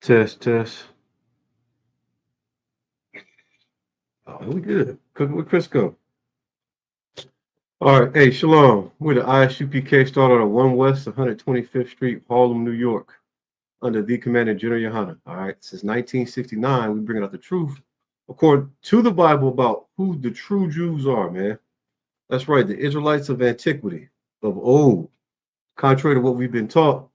Test, test. Oh, we good. Cooking with Crisco. All right. Hey, Shalom. We're the ISUPK started on 1 West 125th Street, Harlem, New York, under the Commander General Yohana. All right. Since 1969, we bringing out the truth according to the Bible about who the true Jews are, man. That's right. The Israelites of antiquity, of old. Contrary to what we've been taught,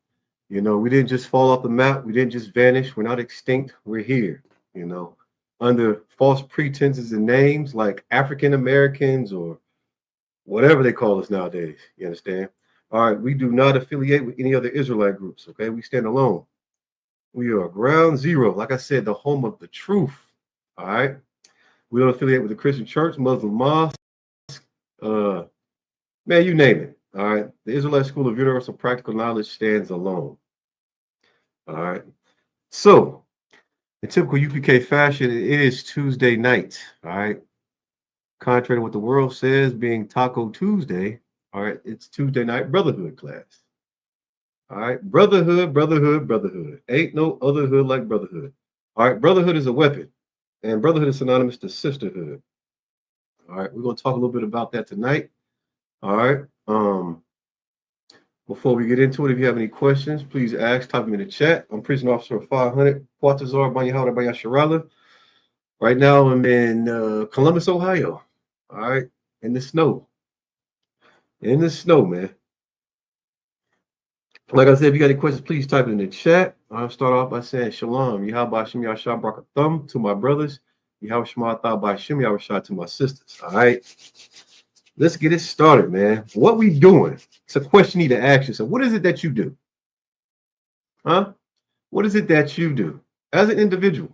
we didn't just fall off the map. We didn't just vanish. We're not extinct. We're here, you know, under false pretenses and names like African Americans or whatever they call us nowadays. You understand? All right. We do not affiliate with any other Israelite groups. Okay. We stand alone. We are ground zero. Like I said, the home of the truth. All right. We don't affiliate with the Christian church, Muslim mosque, uh, man, you name it. All right. The Israelite School of Universal Practical Knowledge stands alone. All right. So, in typical UPK fashion, it is Tuesday night. All right. Contrary to what the world says, being Taco Tuesday, all right, it's Tuesday night brotherhood class. All right. Brotherhood, brotherhood, brotherhood. Ain't no other hood like brotherhood. All right. Brotherhood is a weapon, and brotherhood is synonymous to sisterhood. All right. We're going to talk a little bit about that tonight. All right. Before we get into it, if you have any questions, please ask, type them in the chat. I'm Prison Officer 500, Quatazar Banyahara Bayasharala. Right now, I'm in Columbus, Ohio. All right, in the snow. In the snow, man. Like I said, if you got any questions, please type it in the chat. I'll start off by saying Shalom. Yahweh Shem Yahshua Barakathum to my brothers. Yahweh Shema Thah Shem Yahweh to my sisters. All right, let's get it started, man. What we doing? It's a question you need to ask yourself. What is it that you do? Huh? What is it that you do as an individual,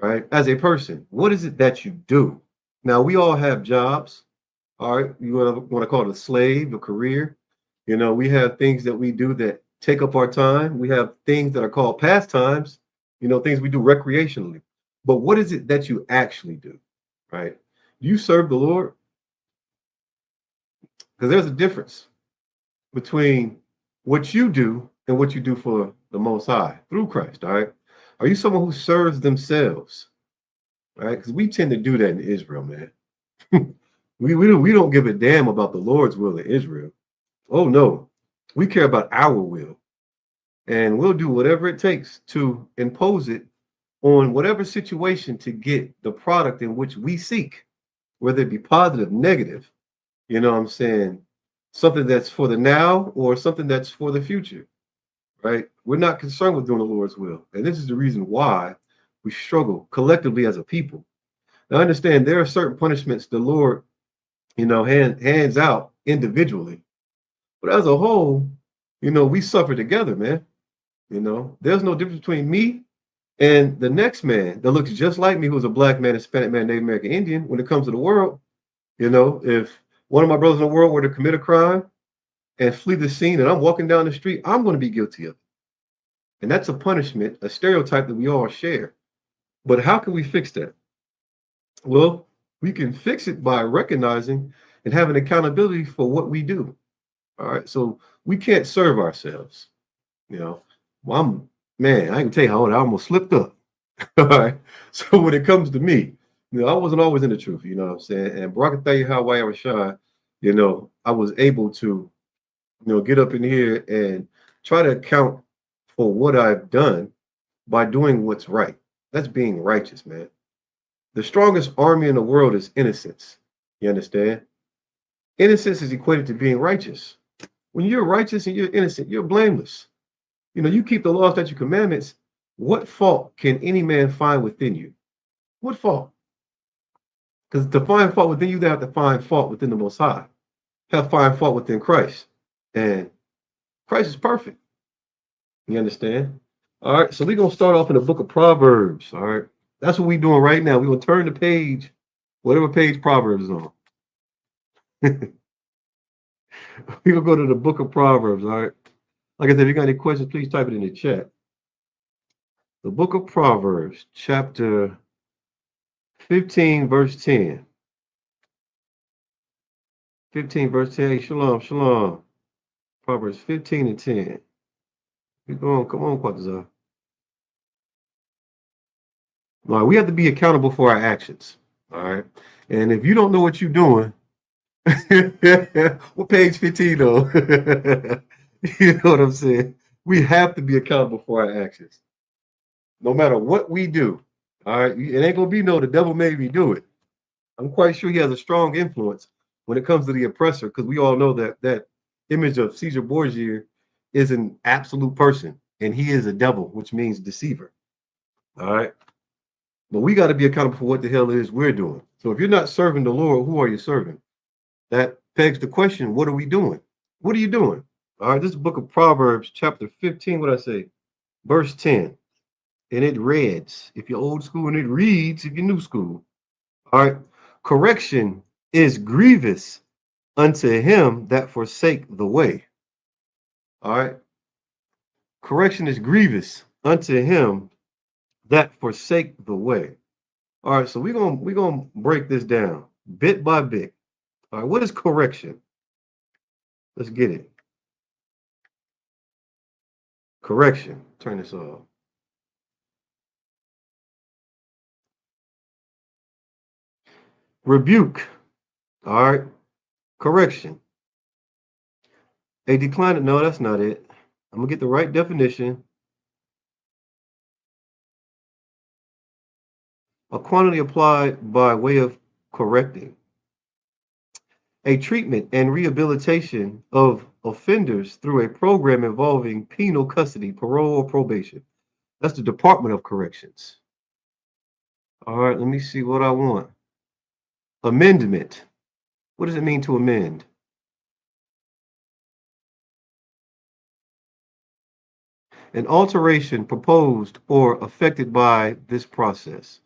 right? As a person, what is it that you do? Now, we all have jobs. All right, you want to call it a slave, a career. We have things that we do that take up our time. We have things that are called pastimes, things we do recreationally. But what is it that you actually do, right? Do you serve the Lord? Because there's a difference between what you do and what you do for the Most High through Christ, all right? Are you someone who serves themselves, right? Because we tend to do that in Israel, man. we don't give a damn about the Lord's will in Israel. Oh no, we care about our will, and we'll do whatever it takes to impose it on whatever situation to get the product in which we seek, whether it be positive, negative. You know what I'm saying? Something that's for the now or something that's for the future, right? We're not concerned with doing the Lord's will, and this is the reason why we struggle collectively as a people. Now, understand there are certain punishments the Lord, hands out individually, but as a whole, we suffer together, man. There's no difference between me and the next man that looks just like me, who's a black man, Hispanic man, Native American Indian. When it comes to the world, if one of my brothers in the world were to commit a crime and flee the scene, and I'm walking down the street, I'm going to be guilty of it. And that's a punishment, a stereotype that we all share. But how can we fix that? Well, we can fix it by recognizing and having accountability for what we do. All right. So we can't serve ourselves. You know, well, man, I can tell you how I almost slipped up. All right. So when it comes to me, I wasn't always in the truth, you know what I'm saying? And Barack can tell you how I was shy, I was able to, get up in here and try to account for what I've done by doing what's right. That's being righteous, man. The strongest army in the world is innocence. You understand? Innocence is equated to being righteous. When you're righteous and you're innocent, you're blameless. You keep the law, statutes, commandments. What fault can any man find within you? What fault? Because to find fault within you, they have to find fault within the Most High. Find fault within Christ. And Christ is perfect. You understand? All right, so we're going to start off in the book of Proverbs. All right. That's what we're doing right now. We're going to turn the page, whatever page Proverbs is on. We're going to go to the book of Proverbs. All right. Like I said, if you got any questions, please type it in the chat. The book of Proverbs, chapter 15, verse 10. 15, verse 10. Shalom, shalom. Proverbs 15 and 10. Keep going. Come on, Quatazar. All right, we have to be accountable for our actions. All right. And if you don't know what you're doing, what page 15 though? You know what I'm saying? We have to be accountable for our actions. No matter what we do. All right. It ain't gonna be no the devil made me do it. I'm quite sure he has a strong influence when it comes to the oppressor, because we all know that that image of Caesar Borgia is an absolute person, and he is a devil, which means deceiver. All right. But we got to be accountable for what the hell it is we're doing. So if you're not serving the Lord, who are you serving? That begs the question, what are we doing? What are you doing? All right, this is the book of Proverbs, chapter 15, what I say? Verse 10. And it reads, if you're old school, and it reads if you're new school. All right. Correction is grievous unto him that forsake the way. All right. Correction is grievous unto him that forsake the way. All right, so we're gonna break this down bit by bit. All right, what is correction? Let's get it. Correction. Turn this off. Rebuke. All right. Correction. A decline. No, that's not it. I'm gonna get the right definition. A quantity applied by way of correcting. A treatment and rehabilitation of offenders through a program involving penal custody, parole, or probation. That's the Department of Corrections. All right, let me see what I want. Amendment. What does it mean to amend? An alteration proposed or affected by this process.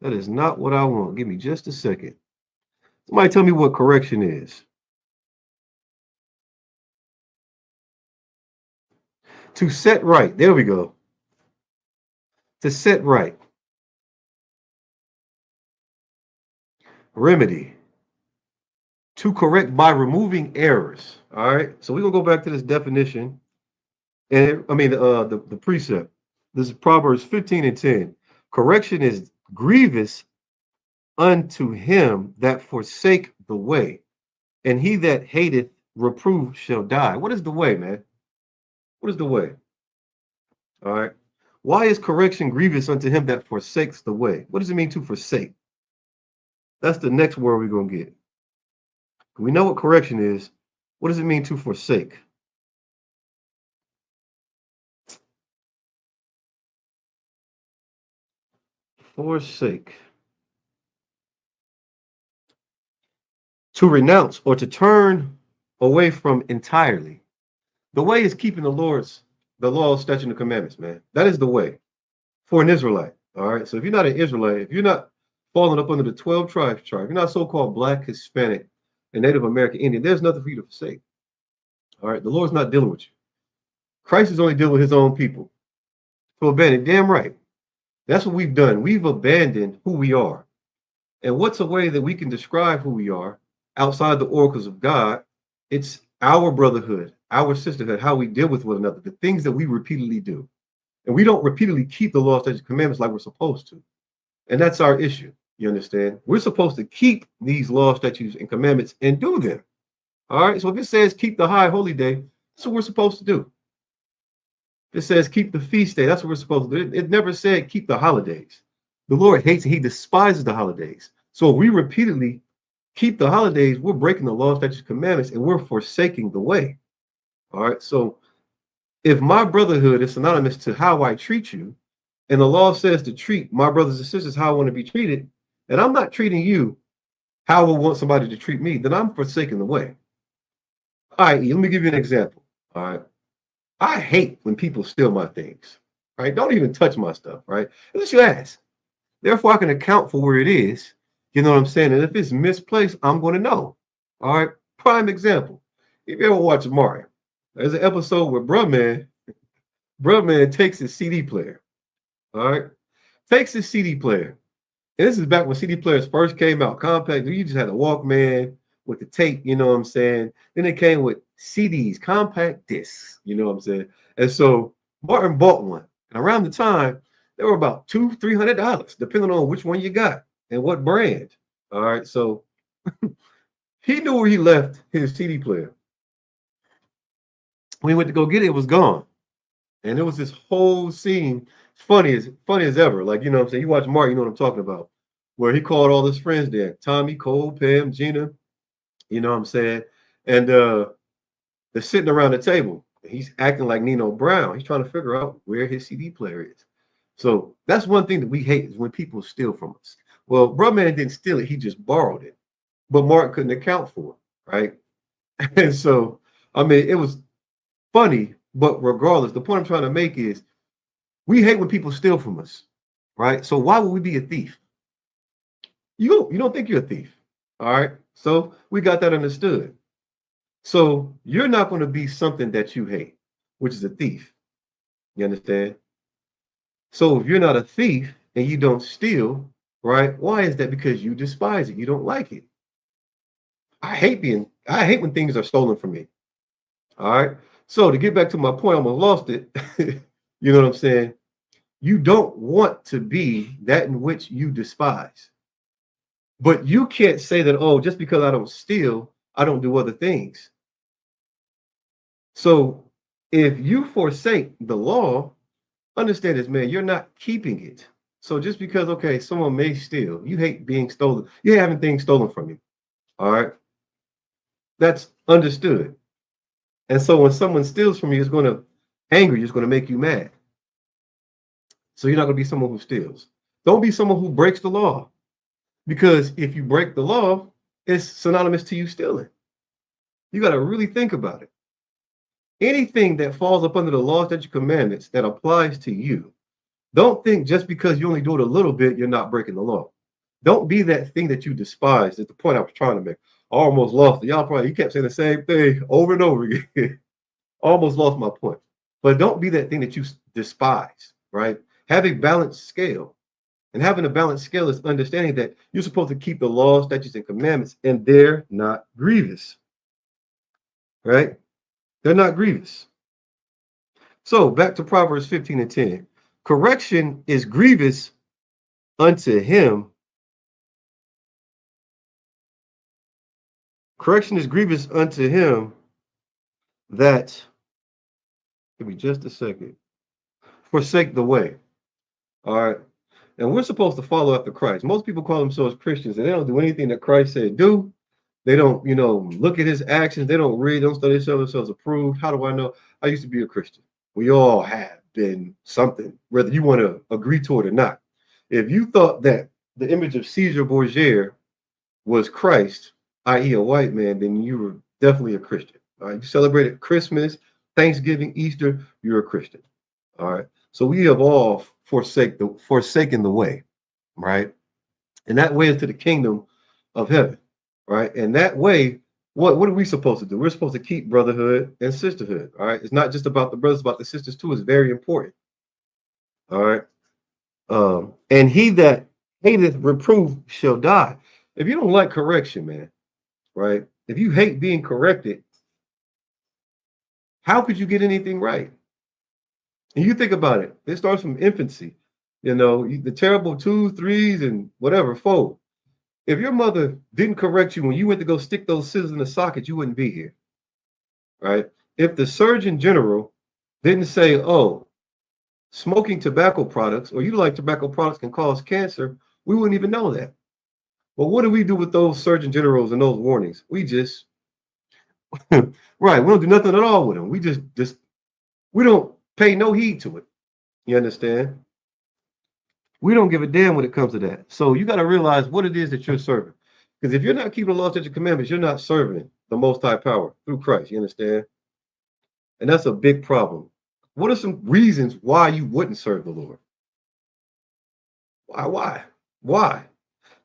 That is not what I want. Give me just a second. Somebody tell me what correction is. To set right. There we go. To set right. Remedy. To correct by removing errors. All right. So we're gonna go back to this definition, and the precept. This is Proverbs 15 and 10. Correction is grievous unto him that forsake the way, and he that hateth reproof shall die. What is the way, man? What is the way? All right. Why is correction grievous unto him that forsakes the way? What does it mean to forsake? That's the next word we're going to get. We know what correction is. What does it mean to forsake? Forsake. To renounce or to turn away from entirely. The way is keeping the law, statutes, and the commandments, man. That is the way for an Israelite. All right. So if you're not an Israelite, if you're not falling up under the 12 tribes chart, if you're not so-called Black, Hispanic, and Native American Indian, there's nothing for you to forsake. All right. The Lord's not dealing with you. Christ is only dealing with his own people. To abandon, damn right. That's what we've done. We've abandoned who we are. And what's a way that we can describe who we are outside the oracles of God? It's our brotherhood, our sisterhood, how we deal with one another, the things that we repeatedly do. And we don't repeatedly keep the law, statutes, and commandments like we're supposed to. And that's our issue. You understand? We're supposed to keep these laws, statutes, and commandments and do them. All right. So if it says keep the high holy day, that's what we're supposed to do. It says keep the feast day. That's what we're supposed to do. It never said keep the holidays. The Lord hates and he despises the holidays. So if we repeatedly keep the holidays, we're breaking the law, statutes, commandments, and we're forsaking the way. All right. So if my brotherhood is synonymous to how I treat you, and the law says to treat my brothers and sisters how I want to be treated, and I'm not treating you how I would want somebody to treat me, then I'm forsaking the way. All right, let me give you an example. All right. I hate when people steal my things. Right? Don't even touch my stuff, right? Unless you ask. Therefore, I can account for where it is. You know what I'm saying? And if it's misplaced, I'm going to know. All right. Prime example. If you ever watch Mario, there's an episode where Bruh Man takes his CD player. All right. Takes his CD player. And this is back when CD players first came out. Compact. You just had a Walkman with the tape, you know what I'm saying? Then it came with CDs, compact discs, you know what I'm saying? And so Martin bought one. And around the time, They were about $200-300, depending on which one you got and what brand. All right. So he knew where he left his CD player. When he went to go get it, it was gone. And there was this whole scene, funny as ever. Like, you know what I'm saying? You watch Mark, you know what I'm talking about. Where he called all his friends there. Tommy, Cole, Pam, Gina, you know what I'm saying? And they're sitting around the table. He's acting like Nino Brown. He's trying to figure out where his CD player is. So that's one thing that we hate is when people steal from us. Well, Brotman didn't steal it, he just borrowed it. But Mark couldn't account for it, right? And so, I mean, it was funny, but regardless, the point I'm trying to make is we hate when people steal from us, right? So why would we be a thief? You don't think you're a thief, all right? So we got that understood. So you're not going to be something that you hate, which is a thief. You understand? So if you're not a thief and you don't steal, right? Why is that? Because you despise it. You don't like it. I hate when things are stolen from me. All right. So to get back to my point, I almost lost it. You know what I'm saying? You don't want to be that in which you despise. But you can't say that, oh, just because I don't steal, I don't do other things. So if you forsake the law, understand this, man, you're not keeping it. So just because, okay, someone may steal, you hate being stolen, you're having things stolen from you. All right. That's understood. And so when someone steals from you, it's going to anger you, it's going to make you mad. So you're not going to be someone who steals. Don't be someone who breaks the law. Because if you break the law, it's synonymous to you stealing. You got to really think about it. Anything that falls up under the law, statutes, commandments that applies to you, don't think just because you only do it a little bit, you're not breaking the law. Don't be that thing that you despise. That's the point I was trying to make. I almost lost it. You kept saying the same thing over and over again. Almost lost my point. But don't be that thing that you despise, right? Have a balanced scale. And having a balanced scale is understanding that you're supposed to keep the laws, statutes, and commandments, and they're not grievous, right? They're not grievous. So back to Proverbs 15:10. Correction is grievous unto him. Correction is grievous unto him that, give me just a second, forsake the way. All right. And we're supposed to follow after Christ. Most people call themselves Christians and they don't do anything that Christ said do. They don't, look at his actions. They don't read, don't study, show themselves approved. How do I know? I used to be a Christian. We all have been something, whether you want to agree to it or not. If you thought that the image of Caesar Borgia was Christ, i.e., a white man, then you were definitely a Christian. All right. You celebrated Christmas, Thanksgiving, Easter, you're a Christian. All right. So we have all forsaken the way, right? And that way is to the kingdom of heaven, right? And that way, what are we supposed to do? We're supposed to keep brotherhood and sisterhood, all right? It's not just about the brothers, about the sisters too. It's very important, all right? And he that hateth reproof shall die. If you don't like correction, man, right? If you hate being corrected, how could you get anything right? And you think about it, it starts from infancy. The terrible twos, threes, and whatever, four. If your mother didn't correct you when you went to go stick those scissors in the socket, you wouldn't be here, right? If the Surgeon General didn't say, oh, smoking tobacco products or you like tobacco products can cause cancer, we wouldn't even know that. But what do we do with those Surgeon Generals and those warnings? We just, right, we don't do nothing at all with them. We just we don't pay no heed to it. You understand? We don't give a damn when it comes to that. So you got to realize what it is that you're serving. Because if you're not keeping the law, statutes, and commandments, you're not serving the Most High power through Christ. You understand? And that's a big problem. What are some reasons why you wouldn't serve the Lord? Why?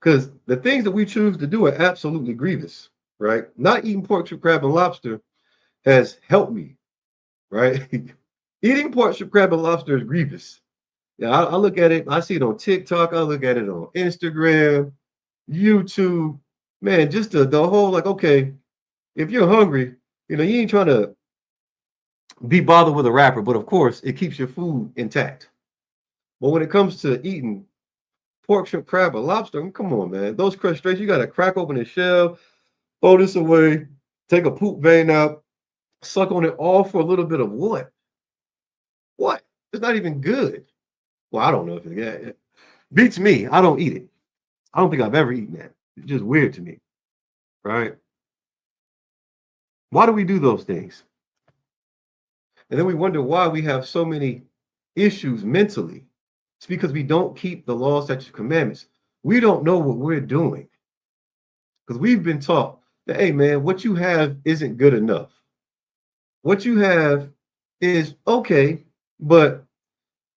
Because the things that we choose to do are absolutely grievous, right? Not eating pork, shrimp, crab, and lobster has helped me, right? Eating pork, shrimp, crab, and lobster is grievous. Yeah, I look at it, I see it on TikTok, I look at it on Instagram, YouTube, man, just the whole, like, okay, if you're hungry, you ain't trying to be bothered with a rapper, but of course, it keeps your food intact. But when it comes to eating pork, shrimp, crab, or lobster, come on, man. Those crustaceans, you got to crack open the shell, throw this away, take a poop vein out, suck on it all for a little bit of what? What? It's not even good. Well, I don't know if it beats me. I don't eat it. I don't think I've ever eaten that. It's just weird to me, right? Why do we do those things? And then we wonder why we have so many issues mentally. It's because we don't keep the laws, statutes, commandments. We don't know what we're doing because we've been taught that, hey, man, what you have isn't good enough. What you have is okay, but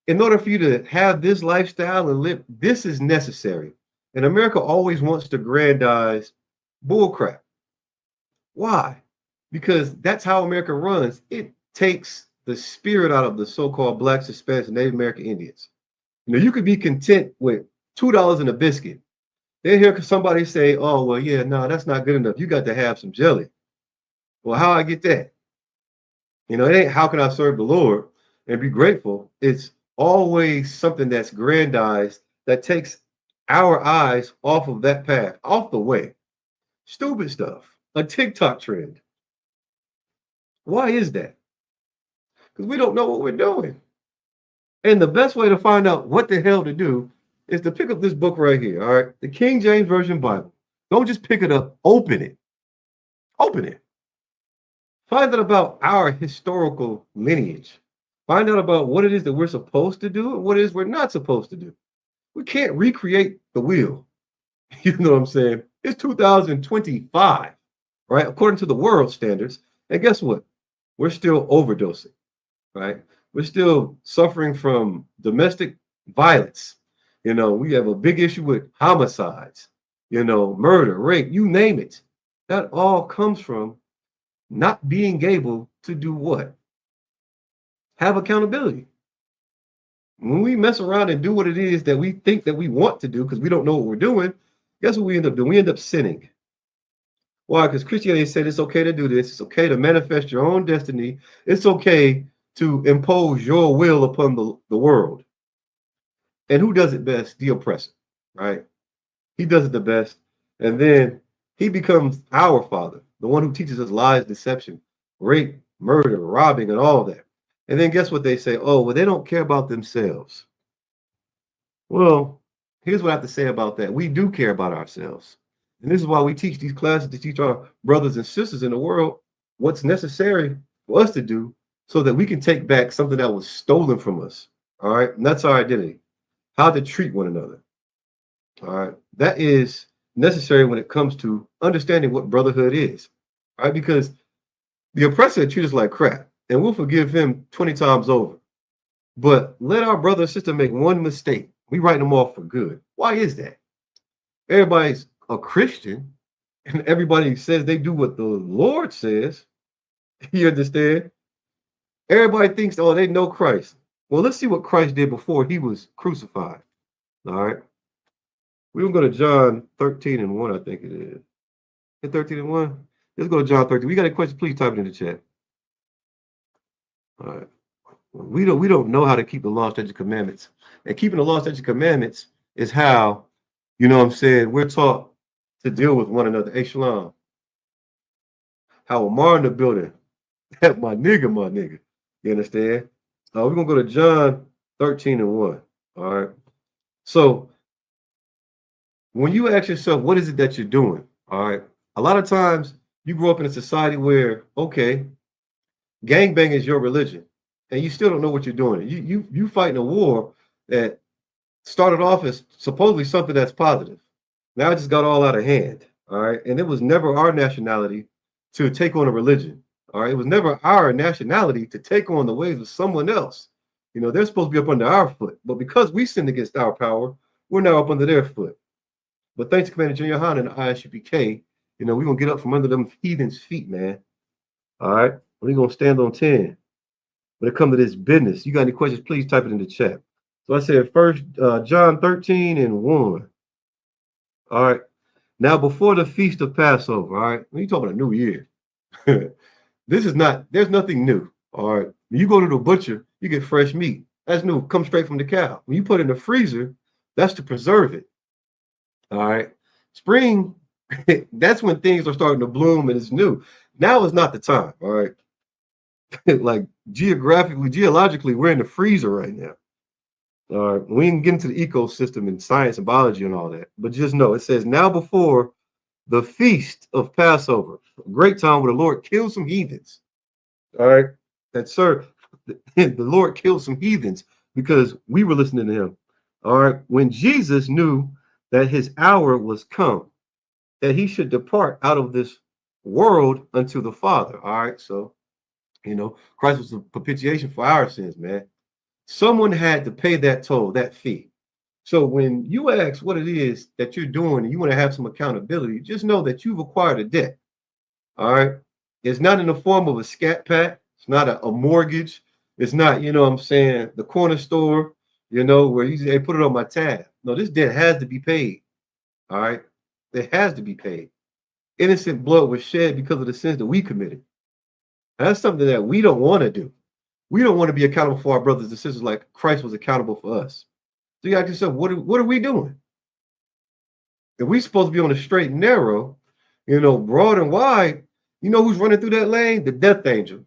in order for you to have this lifestyle and live, this is necessary. And America always wants to grandize bullcrap. Why? Because that's how America runs. It takes the spirit out of the so-called Blacks, Hispanics, and Native American Indians. You know, you could be content with $2 in a biscuit. Then hear somebody say, oh, well, yeah, no, that's not good enough. You got to have some jelly. Well, how I get that? You know, it ain't how can I serve the Lord and be grateful. It's always something that's grandized that takes our eyes off of that path, off the way. Stupid stuff, a TikTok trend. Why is that? Because we don't know what we're doing. And the best way to find out what the hell to do is to pick up this book right here, all right? The King James Version Bible. Don't just pick it up, open it. Open it. Find out about our historical lineage. Find out about what it is that we're supposed to do and what it is we're not supposed to do. We can't recreate the wheel. You know what I'm saying? It's 2025, right? According to the world standards. And guess what? We're still overdosing, right? We're still suffering from domestic violence. You know, we have a big issue with homicides, you know, murder, rape, you name it. That all comes from not being able to do what? Have accountability. When we mess around and do what it is that we think that we want to do because we don't know what we're doing, guess what we end up doing? We end up sinning. Why? Because Christianity said it's okay to do this. It's okay to manifest your own destiny. It's okay to impose your will upon the world. And who does it best? The oppressor, right? He does it the best. And then he becomes our father, the one who teaches us lies, deception, rape, murder, robbing, and all that. And then guess what they say? Oh, well, they don't care about themselves. Well, here's what I have to say about that. We do care about ourselves. And this is why we teach these classes to teach our brothers and sisters in the world what's necessary for us to do so that we can take back something that was stolen from us. All right. And that's our identity. How to treat one another. All right. That is necessary when it comes to understanding what brotherhood is. All right. Because the oppressor treats us like crap and we'll forgive him 20 times over. But let our brother or sister make one mistake. We write them off for good. Why is that? Everybody's a Christian and everybody says they do what the Lord says. You understand? Everybody thinks, oh, they know Christ. Well, let's see what Christ did before he was crucified. All right. We're going to go to John 13 and 1, I think it is. 13 and 1? Let's go to John 13. We got a question, please type it in the chat. All right. We don't know how to keep the law, statutes, commandments. And keeping the law, statutes, commandments is how, you know what I'm saying, we're taught to deal with one another. Hey, Shalom. How Amar in the building. my nigga. You understand? We're going to go to John 13 and 1. All right. So when you ask yourself, what is it that you're doing? All right. A lot of times you grow up in a society where, okay, gangbang is your religion and you still don't know what you're doing. You fighting a war that started off as supposedly something that's positive. Now it just got all out of hand. All right. And it was never our nationality to take on a religion. All right. It was never our nationality to take on the ways of someone else. You know, they're supposed to be up under our foot. But because we sinned against our power, we're now up under their foot. But thanks to Commander Junior Han and the ISUPK, you know, we're going to get up from under them heathens' feet, man. All right. We're going to stand on 10. When it comes to this business, you got any questions, please type it in the chat. So I said first, John 13 and 1. All right. Now, before the feast of Passover, all right, when you talking about a new year, there's nothing new. All right. When you go to the butcher, you get fresh meat. That's new. Comes straight from the cow. When you put it in the freezer, that's to preserve it. All right. Spring, that's when things are starting to bloom and it's new. Now is not the time. All right. Like geographically, geologically, we're in the freezer right now. All right. We can get into the ecosystem and science and biology and all that. But just know it says now before the feast of Passover, a great time where the Lord killed some heathens. All right. That sir, the Lord killed some heathens because we were listening to him. All right. When Jesus knew that his hour was come, that he should depart out of this world unto the Father. All right. So, Christ was a propitiation for our sins, man. Someone had to pay that toll, that fee. So when you ask what it is that you're doing and you want to have some accountability, just know that you've acquired a debt. All right. It's not in the form of a scat pack. It's not a mortgage. It's not, what I'm saying, the corner store, where you say, hey, put it on my tab. No, this debt has to be paid. All right. It has to be paid. Innocent blood was shed because of the sins that we committed. And that's something that we don't want to do. We don't want to be accountable for our brothers and sisters like Christ was accountable for us. So you ask yourself, what are we doing? If we're supposed to be on the straight and narrow, broad and wide, who's running through that lane? The death angel.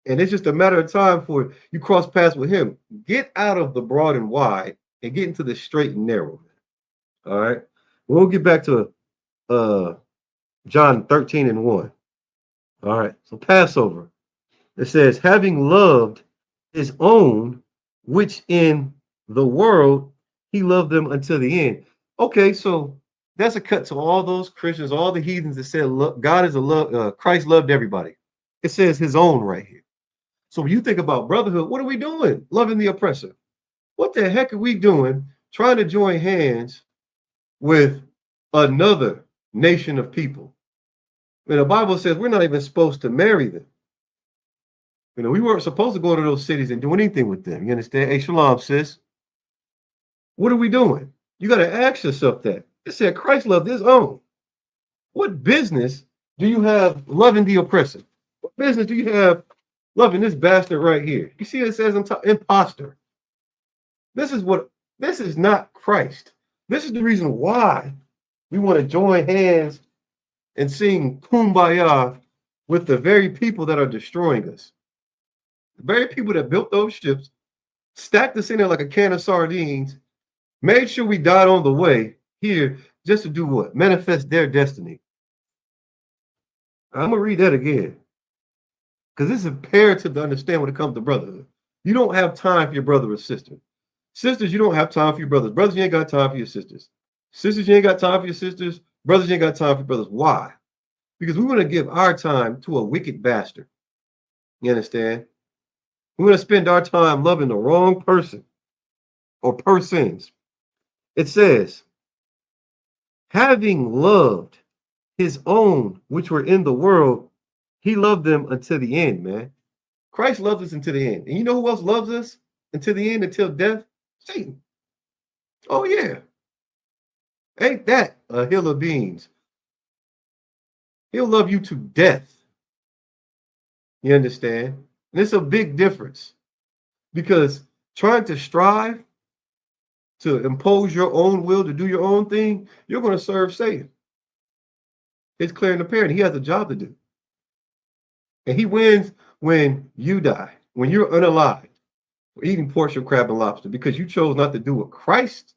And it's just a matter of time for you cross paths with him. Get out of the broad and wide and get into the straight and narrow. All right. We'll get back to John 13:1. All right. So Passover. It says, having loved his own, which in the world, he loved them until the end. Okay, so that's a cut to all those Christians, all the heathens that said, look, God is a love, Christ loved everybody. It says his own right here. So when you think about brotherhood, what are we doing? Loving the oppressor. What the heck are we doing trying to join hands with another nation of people? And the Bible says we're not even supposed to marry them. We weren't supposed to go to those cities and do anything with them. You understand? Hey, shalom, sis. What are we doing? You got to ask yourself that. It said Christ loved his own. What business do you have loving the oppressor? What business do you have loving this bastard right here? You see, it says imposter. This is not Christ. This is the reason why we want to join hands and sing Kumbaya with the very people that are destroying us. The very people that built those ships, stacked us in there like a can of sardines, made sure we died on the way here just to do what? Manifest their destiny. I'm going to read that again because it's imperative to understand when it comes to brotherhood. You don't have time for your brother or sister. Sisters, you don't have time for your brothers. Brothers, you ain't got time for your sisters. Sisters, you ain't got time for your sisters. Brothers, you ain't got time for your brothers. Why? Because we want to give our time to a wicked bastard. You understand? We're going to spend our time loving the wrong person or persons. It says, having loved his own, which were in the world, he loved them until the end, man. Christ loves us until the end. And you know who else loves us until the end, until death? Satan. Oh, yeah. Ain't that a hill of beans? He'll love you to death. You understand? And it's a big difference because trying to strive to impose your own will, to do your own thing, you're going to serve Satan. It's clear and apparent. He has a job to do. And he wins when you die, when you're unalived, for eating pork, shrimp, crab, and lobster, because you chose not to do what Christ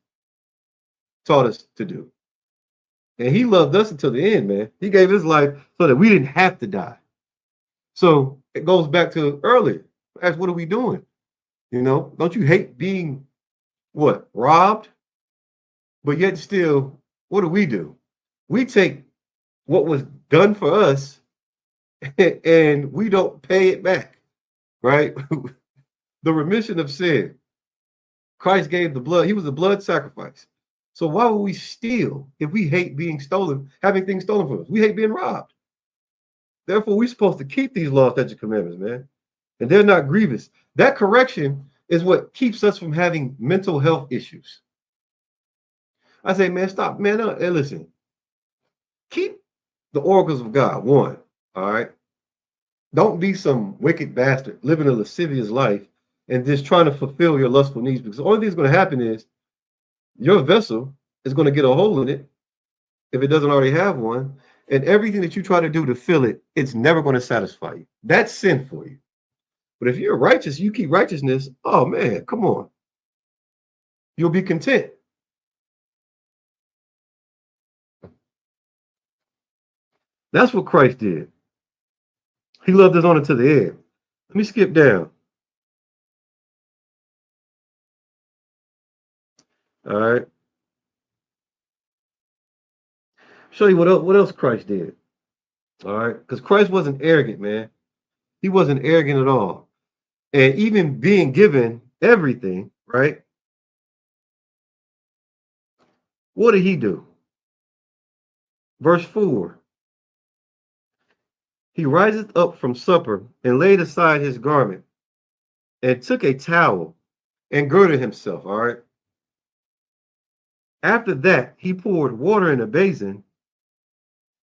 taught us to do. And he loved us until the end, man. He gave his life so that we didn't have to die. So it goes back to earlier. Ask, what are we doing? Don't you hate being robbed? But yet still, what do? We take what was done for us and we don't pay it back, right? The remission of sin. Christ gave the blood. He was a blood sacrifice. So why would we steal if we hate being stolen, having things stolen from us? We hate being robbed. Therefore, we're supposed to keep these laws, statutes, and commandments, man. And they're not grievous. That correction is what keeps us from having mental health issues. I say, man, stop, man. Hey, listen. Keep the oracles of God, one, all right? Don't be some wicked bastard living a lascivious life and just trying to fulfill your lustful needs. Because the only thing that's going to happen is your vessel is going to get a hole in it if it doesn't already have one. And everything that you try to do to fill it, it's never going to satisfy you. That's sin for you. But if you're righteous, you keep righteousness, oh man, come on. You'll be content. That's what Christ did. He loved us on it to the end. Let me skip down. All right. Show you what else Christ did. All right. Because Christ wasn't arrogant, man. He wasn't arrogant at all. And even being given everything, right? What did he do? Verse 4. He riseth up from supper and laid aside his garment and took a towel and girded himself. All right. After that, he poured water in a basin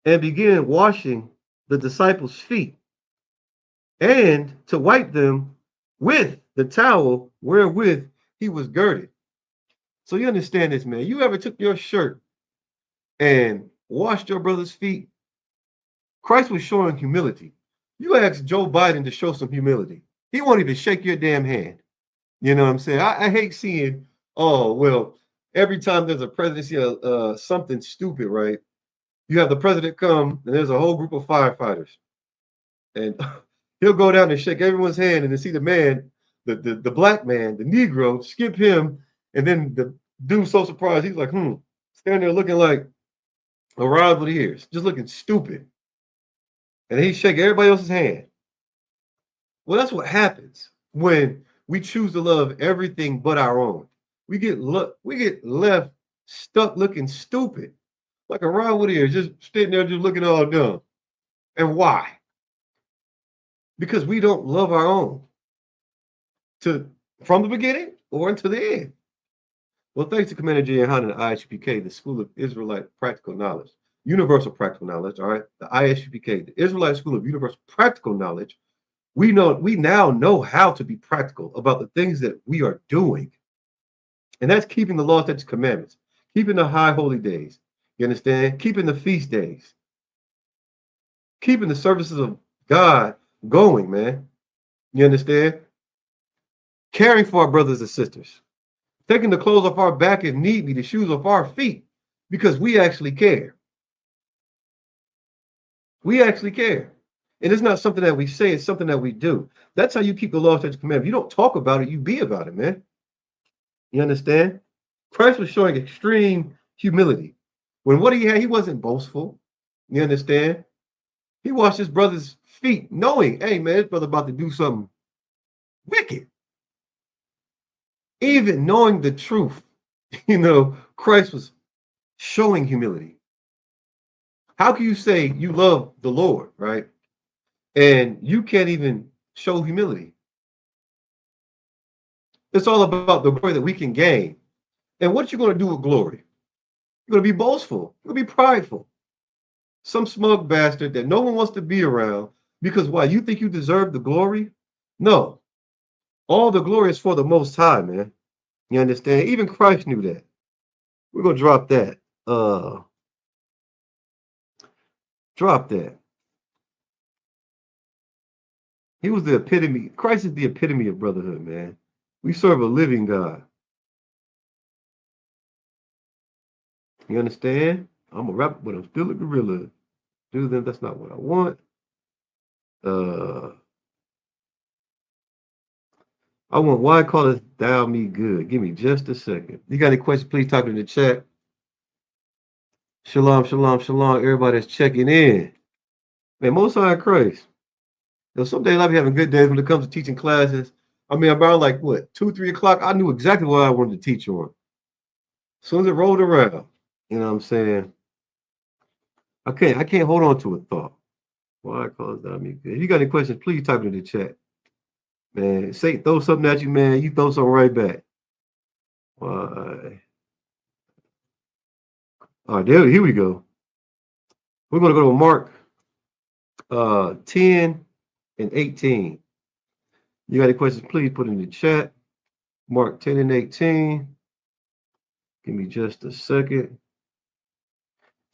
and began washing the disciples' feet and to wipe them with the towel wherewith he was girded. So you understand this, man. You ever took your shirt and washed your brother's feet? Christ was showing humility. You ask Joe Biden to show some humility. He won't even shake your damn hand. You know what I'm saying? I hate seeing, oh, well, every time there's a presidency of something stupid, right? You have the president come and there's a whole group of firefighters. And he'll go down and shake everyone's hand and then see the man, the black man, the Negro, skip him. And then the dude's so surprised. He's like, standing there looking like a rod with ears, just looking stupid. And he shake everybody else's hand. Well, that's what happens when we choose to love everything but our own. We get left stuck looking stupid, like a rod with ears, just sitting there just looking all dumb. And why? Because we don't love our own from the beginning or until the end. Well, thanks to Commander J. Han and the ISUPK, the School of Israelite Practical Knowledge, Universal Practical Knowledge, all right, the ISUPK, the Israelite School of Universal Practical Knowledge, we now know how to be practical about the things that we are doing. And that's keeping the law, statutes, commandments, keeping the high holy days. You understand? Keeping the feast days, keeping the services of God going, man. You understand? Caring for our brothers and sisters, taking the clothes off our back if need be, the shoes off our feet, because we actually care. We actually care. And it's not something that we say, it's something that we do. That's how you keep the law, statutes, commandments. You don't talk about it, you be about it, man. You understand? Christ was showing extreme humility. When what he had, he wasn't boastful. You understand? He washed his brother's feet, knowing, hey, man, his brother about to do something wicked. Even knowing the truth, Christ was showing humility. How can you say you love the Lord, right? And you can't even show humility. It's all about the glory that we can gain. And what you going to do with glory? You're going to be boastful. You're going to be prideful. Some smug bastard that no one wants to be around because why? You think you deserve the glory? No. All the glory is for the Most High, man. You understand? Even Christ knew that. We're going to drop that. Drop that. He was the epitome. Christ is the epitome of brotherhood, man. We serve a living God. You understand? I'm a rapper, but I'm still a gorilla. Do them, that's not what I want. I want why callest thou me good? Give me just a second. You got any questions? Please type it in the chat. Shalom, shalom, shalom. Everybody that's checking in. Man, Most High Christ. Some days I'll be having good days when it comes to teaching classes. I mean, around like what, 2, 3 o'clock, I knew exactly what I wanted to teach on. As soon as it rolled around, you know what I'm saying? I can't hold on to a thought. Why callest thou me good? If you got any questions, please type it in the chat. Man, Satan throw something at you, man. You throw something right back. Why? All right, here we go. We're going to go to Mark 10 and 18. You got any questions, please put in the chat. Mark 10 and 18. Give me just a second.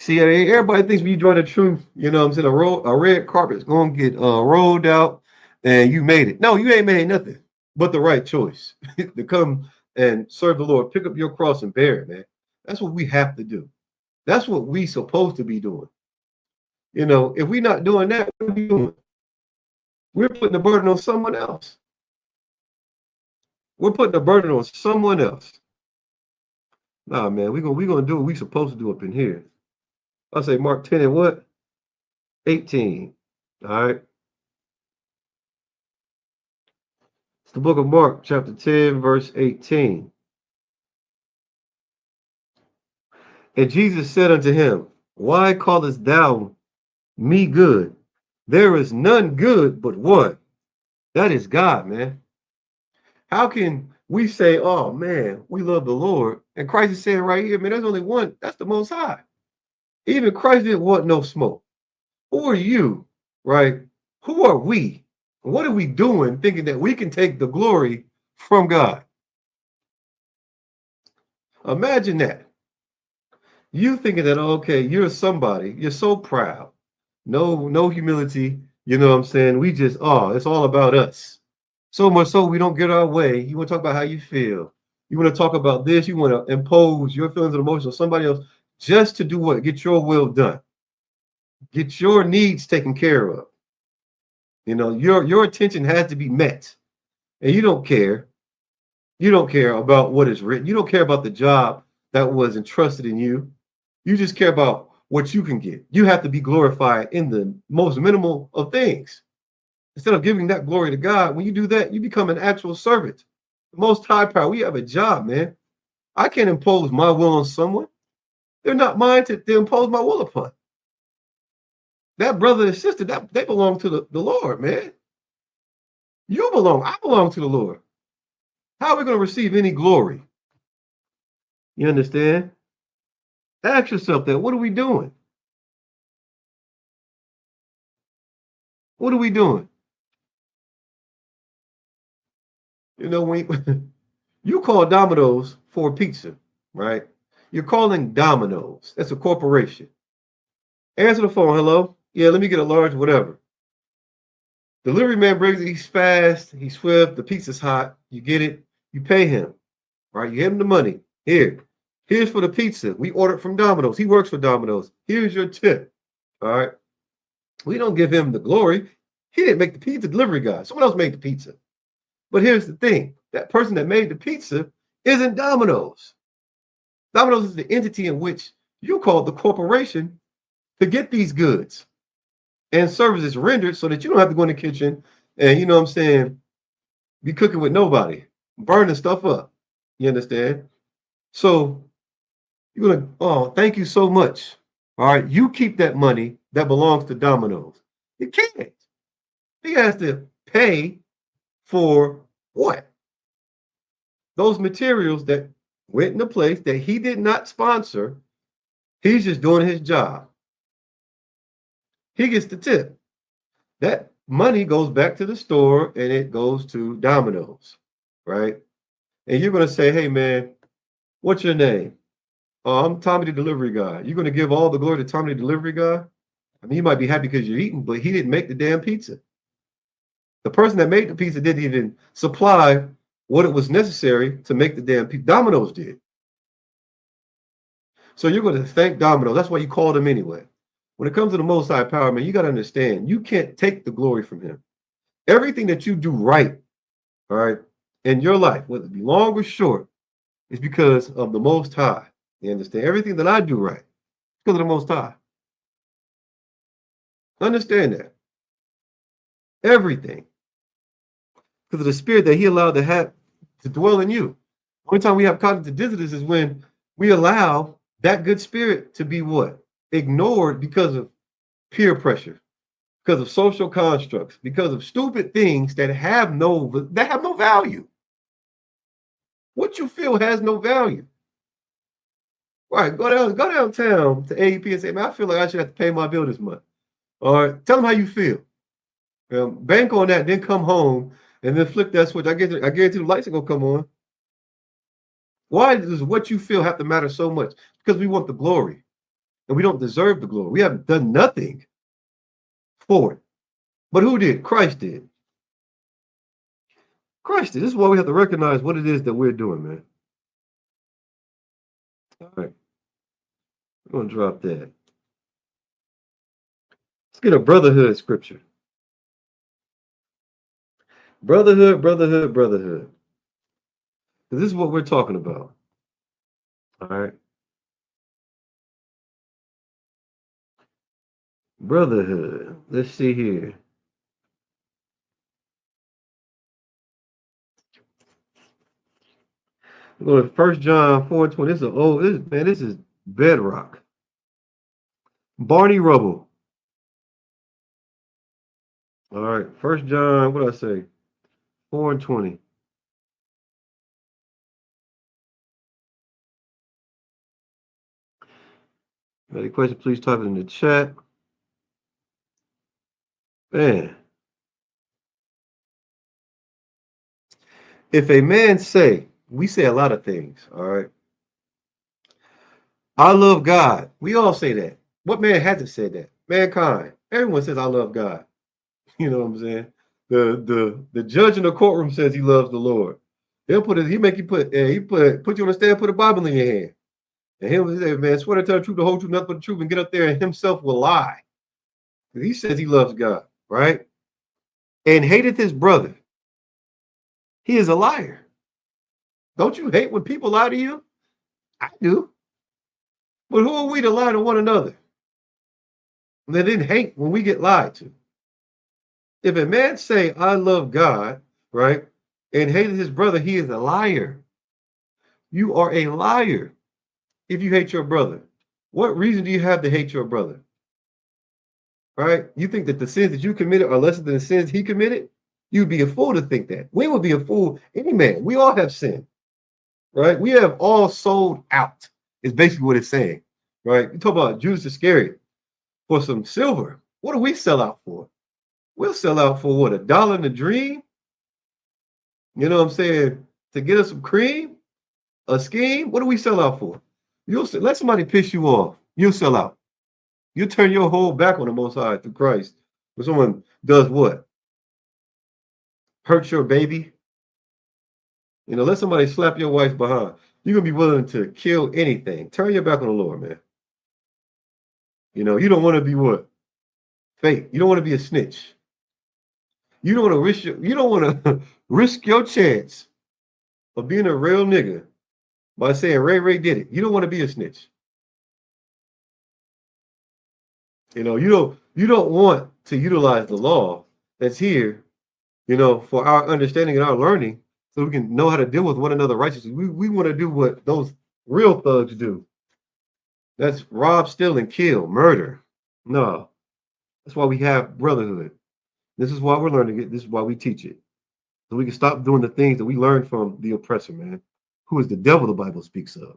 See, everybody thinks when you draw the truth, you know what I'm saying, a red carpet is going to get rolled out and you made it. No, you ain't made nothing but the right choice to come and serve the Lord. Pick up your cross and bear it, man. That's what we have to do. That's what we supposed to be doing. You know, if we're not doing that, what are we doing? We're putting the burden on someone else. We're putting the burden on someone else. Nah, man, we're gonna do what we supposed to do up in here. I'll say Mark 10 and what? 18. All right. It's the book of Mark, chapter 10, verse 18. And Jesus said unto him, Why callest thou me good? There is none good but one. That is God, man. How can we say, oh man, we love the Lord? And Christ is saying right here, man, there's only one. That's the Most High. Even Christ didn't want no smoke. Who are you, right? Who are we? What are we doing thinking that we can take the glory from God? Imagine that. You thinking that, okay, you're somebody, you're so proud. No humility. You know what I'm saying? We just, it's all about us. So much so we don't get our way. You want to talk about how you feel. You want to talk about this. You want to impose your feelings and emotions on somebody else just to do what? Get your will done. Get your needs taken care of. You know, your attention has to be met. And you don't care. You don't care about what is written. You don't care about the job that was entrusted in you. You just care about what you can get. You have to be glorified in the most minimal of things. Instead of giving that glory to God, when you do that, you become an actual servant. The Most High Power, we have a job, man. I can't impose my will on someone. They're not mine to impose my will upon. That brother and sister, they belong to the Lord, man. I belong to the Lord. How are we going to receive any glory? You understand? Ask yourself that. What are we doing? What are we doing? You know, when you call Domino's for pizza, right? You're calling Domino's. That's a corporation. Answer the phone. Hello? Yeah, let me get a large whatever. Delivery man brings it. He's fast. He's swift. The pizza's hot. You get it. You pay him, right? You give him the money. Here's for the pizza. We ordered from Domino's. He works for Domino's. Here's your tip. All right. We don't give him the glory. He didn't make the pizza, delivery guy. Someone else made the pizza. But here's the thing. That person that made the pizza isn't Domino's. Domino's is the entity in which you call the corporation to get these goods and services rendered so that you don't have to go in the kitchen and, you know what I'm saying, be cooking with nobody, burning stuff up. You understand? So you're going to, thank you so much. All right. You keep that money that belongs to Domino's. You can't. He has to pay for what? Those materials that went into place that he did not sponsor. He's just doing his job. He gets the tip. That money goes back to the store and it goes to Domino's, right? And you're going to say, hey, man, what's your name? Oh, I'm Tommy the delivery guy. You're going to give all the glory to Tommy the delivery guy? I mean, you might be happy because you're eating, but he didn't make the damn pizza. The person that made the pizza didn't even supply what it was necessary to make the damn pizza. Domino's did. So you're going to thank Domino's. That's why you called him anyway. When it comes to the Most High Power, man, you got to understand, you can't take the glory from him. Everything that you do right, all right, in your life, whether it be long or short, is because of the Most High. You understand? Everything that I do right, because of the Most High. Understand that. Everything. Because of the spirit that he allowed to dwell in you. The only time we have cognitive dissonance is when we allow that good spirit to be what? Ignored because of peer pressure, because of social constructs, because of stupid things that have no value. What you feel has no value. Right, go downtown to AEP and say, man, I feel like I should have to pay my bill this month. All right, tell them how you feel. Bank on that, then come home and then flick that switch. I guarantee the lights are gonna come on. Why does what you feel have to matter so much? Because we want the glory, and we don't deserve the glory. We haven't done nothing for it. But who did? Christ did. Christ did. This is why we have to recognize what it is that we're doing, man. All right. We're gonna drop that. Let's get a brotherhood scripture. Brotherhood, brotherhood, brotherhood. This is what we're talking about. All right. Brotherhood. Let's see here. Go to 1 John 4:20. This is bedrock. Barney Rubble. All right. 1 John, what did I say? 4:20. Any question, please type it in the chat. Man. If a man say, we say a lot of things, all right. I love God. We all say that. What man hasn't said that? Mankind. Everyone says I love God. You know what I'm saying? The judge in the courtroom says he loves the Lord. He'll put it, he make you put put you on the stand, put a Bible in your hand. And he'll say, man, swear to tell the truth, the whole truth, nothing but the truth, and get up there and himself will lie. He says he loves God, right? And hateth his brother. He is a liar. Don't you hate when people lie to you? I do. But who are we to lie to one another? And they didn't hate when we get lied to. If a man say, I love God, right, and hated his brother, he is a liar. You are a liar if you hate your brother. What reason do you have to hate your brother? Right? You think that the sins that you committed are lesser than the sins he committed? You'd be a fool to think that. We would be a fool, any man. We all have sinned, right? We have all sold out, is basically what it's saying, right? You talk about Judas Iscariot for some silver. What do we sell out for? We'll sell out for what, $1 in a dream? You know what I'm saying? To get us some cream, a scheme. What do we sell out for? You'll let somebody piss you off. You'll sell out. You turn your whole back on the Most High through Christ. When someone does what? Hurt your baby. You know, let somebody slap your wife behind. You're gonna be willing to kill anything. Turn your back on the Lord, man. You know, you don't want to be what? Fake. You don't want to be a snitch. You don't want to risk you don't want to risk your chance of being a real nigga by saying Ray did it. You don't want to be a snitch. You know, you don't want to utilize the law that's here, you know, for our understanding and our learning, so we can know how to deal with one another righteously. We want to do what those real thugs do. That's rob, steal, and kill, murder. No, that's why we have brotherhood. This is why we're learning it. This is why we teach it. So we can stop doing the things that we learned from the oppressor, man, who is the devil the Bible speaks of.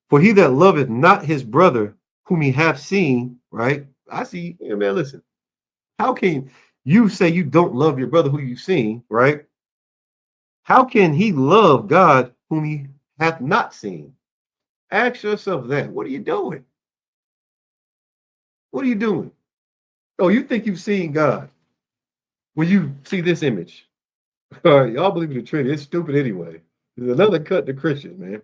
For he that loveth not his brother whom he hath seen, right? I see, yeah, man, listen. How can you say you don't love your brother who you've seen, right? How can he love God whom he hath not seen? Ask yourself that. What are you doing? What are you doing? Oh, you think you've seen God when you see this image. All right, y'all believe in the Trinity. It's stupid anyway. There's another cut to Christians, man.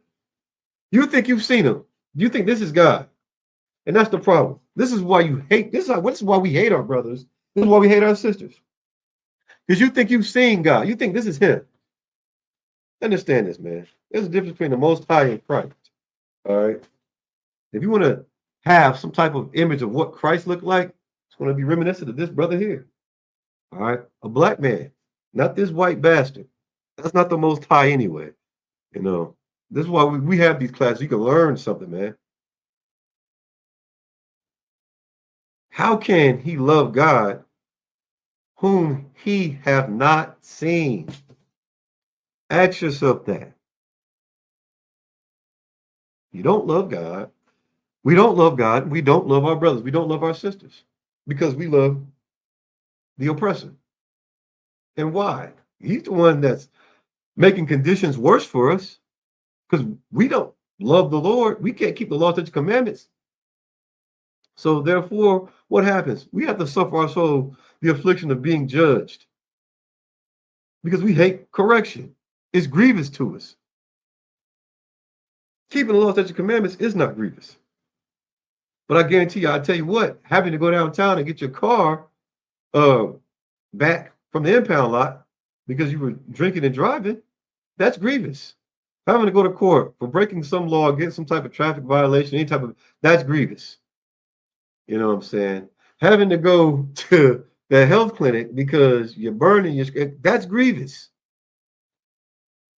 You think you've seen him. You think this is God. And that's the problem. This is why you hate. This is why we hate our brothers. This is why we hate our sisters. Because you think you've seen God. You think this is him. Understand this, man. There's a difference between the Most High and Christ. All right. If you want to have some type of image of what Christ looked like, it's going to be reminiscent of this brother here. All right. A black man, not this white bastard. That's not the Most High anyway. You know, this is why we have these classes. You can learn something, man. How can he love God whom he have not seen? Ask yourself that. You don't love God. We don't love God. We don't love our brothers. We don't love our sisters because we love the oppressor. And why? He's the one that's making conditions worse for us because we don't love the Lord. We can't keep the law, statutes, commandments. So therefore, what happens? We have to suffer our soul the affliction of being judged because we hate correction. It's grievous to us. Keeping the law, statutes, commandments is not grievous. But I guarantee you, I tell you what, having to go downtown and get your car uh, back from the impound lot because you were drinking and driving, that's grievous. Having to go to court for breaking some law, getting some type of traffic violation, any type of, that's grievous. You know what I'm saying? Having to go to the health clinic because you're burning your skin, that's grievous.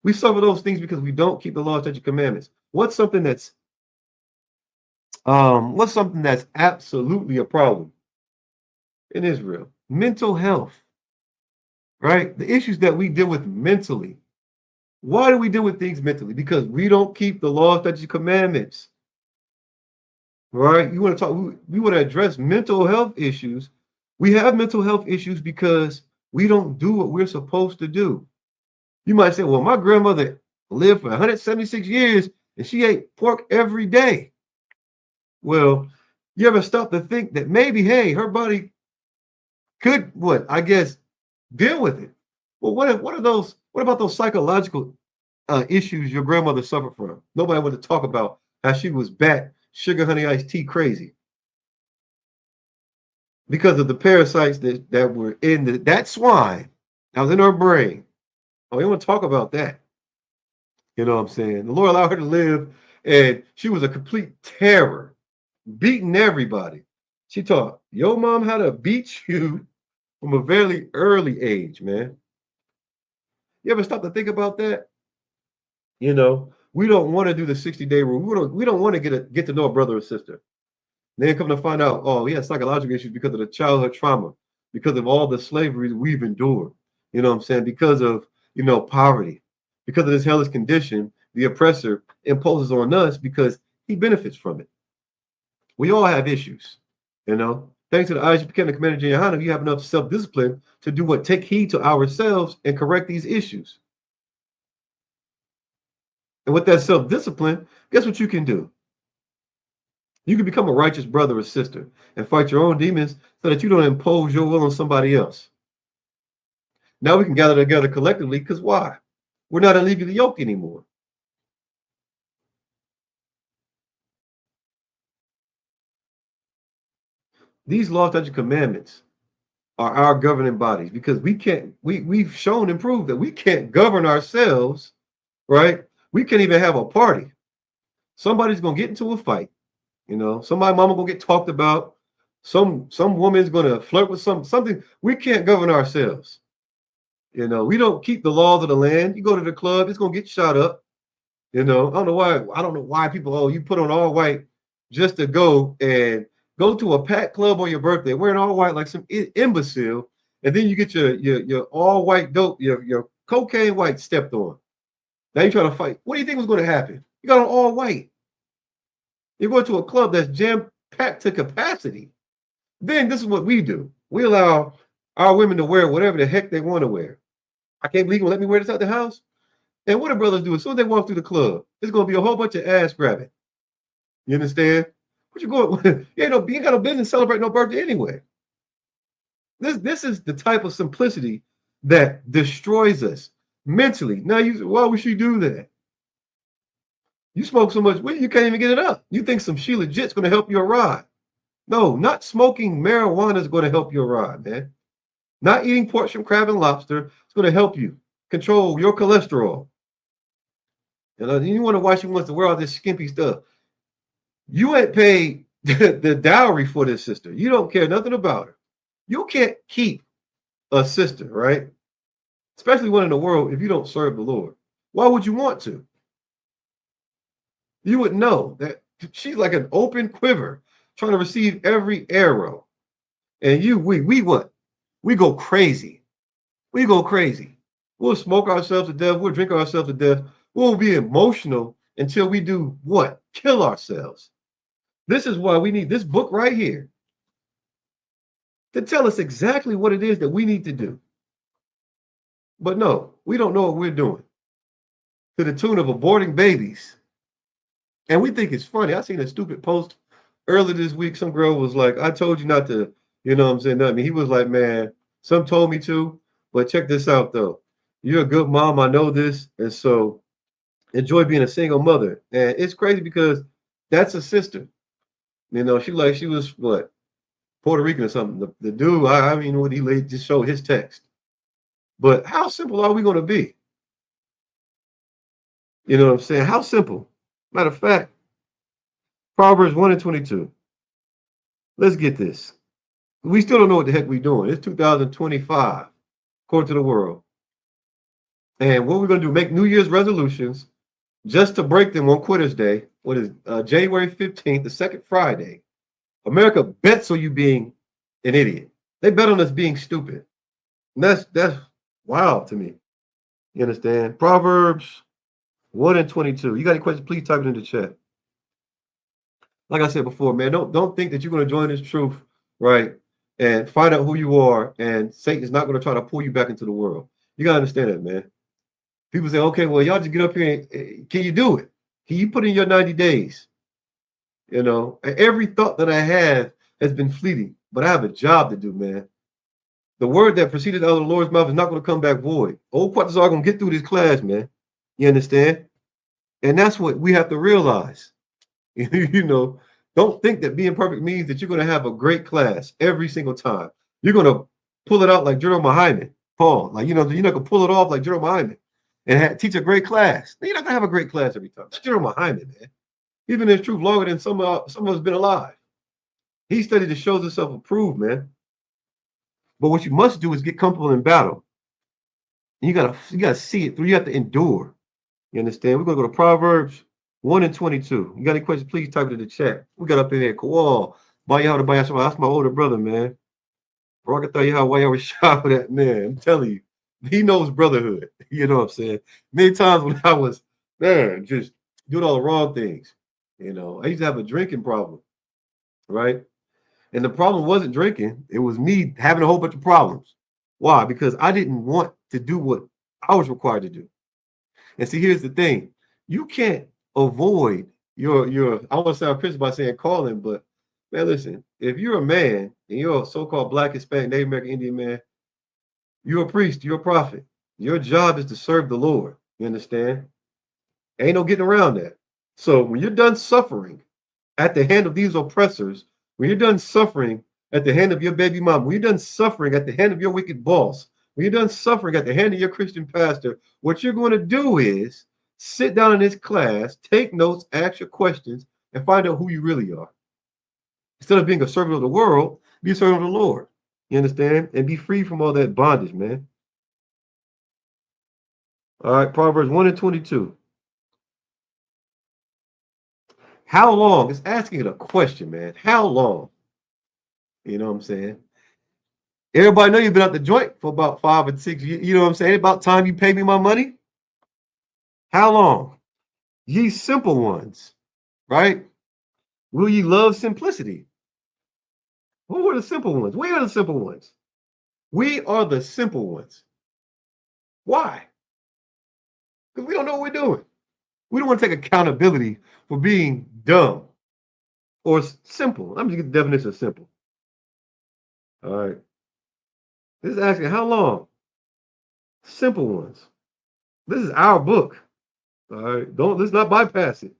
We suffer those things because we don't keep the law, statutes, commandments. What's something that's absolutely a problem in Israel? Mental health, right? The issues that we deal with mentally. Why do we deal with things mentally? Because we don't keep the law, statutes, commandments. Right? You want to talk, we want to address mental health issues. We have mental health issues because we don't do what we're supposed to do. You might say, well, my grandmother lived for 176 years and she ate pork every day. Well, you ever stop to think that maybe, hey, her body could, deal with it? Well, what about those psychological issues your grandmother suffered from? Nobody wanted to talk about how she was back sugar honey iced tea crazy because of the parasites that were in that swine that was in her brain. Oh, we want to talk about that. You know what I'm saying? The Lord allowed her to live, and she was a complete terror, beating everybody. She taught your mom how to beat you from a very early age, man. You ever stop to think about that? You know, we don't want to do the 60-day rule. We don't want to get to know a brother or sister. Then come to find out, oh, he has psychological issues because of the childhood trauma, because of all the slavery that we've endured. You know what I'm saying? Because of, poverty, because of this hellish condition, the oppressor imposes on us because he benefits from it. We all have issues, you know. Thanks to the eyes you became the commander Jehana, you have enough self-discipline to do what? Take heed to ourselves and correct these issues. And with that self-discipline, guess what you can do? You can become a righteous brother or sister and fight your own demons so that you don't impose your will on somebody else. Now we can gather together collectively because why? We're not illegally yoked anymore. These laws, statutes, and commandments are our governing bodies because we've shown and proved that we can't govern ourselves, right? We can't even have a party. Somebody's gonna get into a fight, somebody mama gonna get talked about, some woman's gonna flirt with something. We can't govern ourselves. We don't keep the laws of the land. You go to the club, it's gonna get shot up. I don't know why people, you put on all white just to go to a packed club on your birthday, wearing all white like some imbecile, and then you get your all white dope, your cocaine white stepped on. Now you trying to fight. What do you think was going to happen? You got on all white. You're going to a club that's jam-packed to capacity. Then this is what we do. We allow our women to wear whatever the heck they want to wear. I can't believe you let me wear this out the house. And what do brothers do? As soon as they walk through the club, there's going to be a whole bunch of ass grabbing. You understand? What you going? You ain't got no business celebrating no birthday anyway. This is the type of simplicity that destroys us mentally. Now why would she do that? You smoke so much weed, you can't even get it up. You think some she legit's going to help you ride. No, not smoking marijuana is going to help you ride, man. Not eating pork, shrimp, crab, and lobster is going to help you control your cholesterol. You wonder why she wants to wear all this skimpy stuff. You ain't paid the dowry for this sister. You don't care nothing about her. You can't keep a sister, right? Especially one in the world if you don't serve the Lord. Why would you want to? You would know that she's like an open quiver trying to receive every arrow. And we what? We go crazy. We go crazy. We'll smoke ourselves to death. We'll drink ourselves to death. We'll be emotional until we do what? Kill ourselves. This is why we need this book right here to tell us exactly what it is that we need to do. But no, we don't know what we're doing to the tune of aborting babies. And we think it's funny. I seen a stupid post earlier this week. Some girl was like, I told you not to, you know what I'm saying? Nothing. He was like, man, some told me to, but check this out though. You're a good mom. I know this. And so enjoy being a single mother. And it's crazy because that's a sister. You know, she was what, Puerto Rican or something. The dude, I mean, what just showed his text. But how simple are we going to be? You know what I'm saying? How simple? Matter of fact, Proverbs 1 and 22. Let's get this. We still don't know what the heck we're doing. It's 2025, according to the world. And what we're going to do, make New Year's resolutions just to break them on Quitter's Day. What is January 15th, the second Friday. America bets on you being an idiot. They bet on us being stupid. And that's wild to me. You understand? Proverbs 1 and 22. You got any questions? Please type it in the chat. Like I said before, man, don't think that you're going to join this truth, right? And find out who you are, and Satan's not going to try to pull you back into the world. You got to understand that, man. People say, okay, well, y'all just get up here and can you do it? Can you put in your 90 days? You know, and every thought that I have has been fleeting, but I have a job to do, man. The word that proceeded out of the Lord's mouth is not going to come back void. Old quarters are going to get through this class, man. You understand? And that's what we have to realize. You know, don't think that being perfect means that you're going to have a great class every single time. You're going to pull it out like Jerome Hyman, Paul. Like, you know, you're not going to pull it off like Jerome Hyman and teach a great class. You're not going to have a great class every time. That's Jerome Hyman, man. He's been in truth longer than some of us been alive. He studied to show himself approved, man. But what you must do is get comfortable in battle. And you gotta see it through. You have to endure. You understand? We're gonna go to Proverbs 1 and 22. You got any questions? Please type it in the chat. We got up in here. Kowal. That's my older brother, man. Bro, I can tell you how why I was shot for that man. I'm telling you, he knows brotherhood. You know what I'm saying? Many times when I was, man, just doing all the wrong things. You know, I used to have a drinking problem, right? And the problem wasn't drinking, it was me having a whole bunch of problems. Why? Because I didn't want to do what I was required to do. And see, here's the thing. You can't avoid your I want to sound Christian by saying calling, but man, listen, if you're a man and you're a so-called Black, Hispanic, Native American, Indian man, you're a priest, you're a prophet. Your job is to serve the Lord. You understand? Ain't no getting around that. So when you're done suffering at the hand of these oppressors, when you're done suffering at the hand of your baby mom, when you're done suffering at the hand of your wicked boss, when you're done suffering at the hand of your Christian pastor, what you're going to do is sit down in this class, take notes, ask your questions, and find out who you really are. Instead of being a servant of the world, be a servant of the Lord. You understand? And be free from all that bondage, man. All right, Proverbs 1 and 22. How long? It's asking it a question, man. How long? You know what I'm saying? Everybody know you've been out the joint for about 5 or 6 years. You know what I'm saying? About time you pay me my money. How long? Ye simple ones, right? Will ye love simplicity? Who are the simple ones? We are the simple ones. We are the simple ones. Why? Because we don't know what we're doing. We don't want to take accountability for being dumb or simple. Let me get the definition of simple. All right. This is asking how long? Simple ones. This is our book. All right. Let's not bypass it.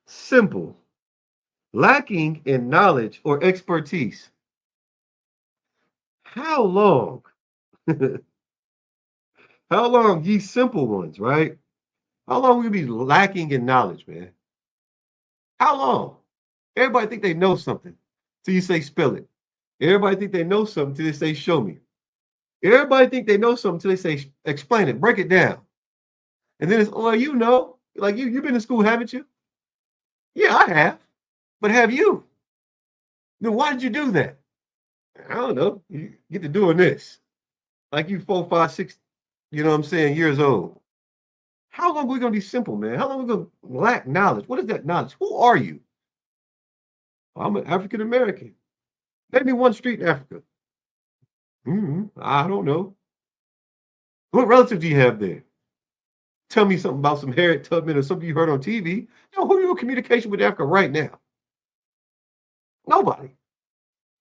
Simple. Lacking in knowledge or expertise. How long? How long, ye simple ones, right? How long will you be lacking in knowledge, man? How long? Everybody think they know something till you say spell it. Everybody think they know something till they say show me. Everybody think they know something till they say explain it, break it down. And then it's, oh, you know, like you've been to school, haven't you? Yeah, I have. But have you? Then why did you do that? I don't know. You get to doing this. Like you 4, 5, 6, you know what I'm saying, years old. How long are we gonna be simple, man? How long are we gonna lack knowledge? What is that knowledge? Who are you? I'm an African American. Name me one street in Africa. I don't know. What relative do you have there? Tell me something about some Harriet Tubman or something you heard on TV. You know, who are you in communication with Africa right now? Nobody.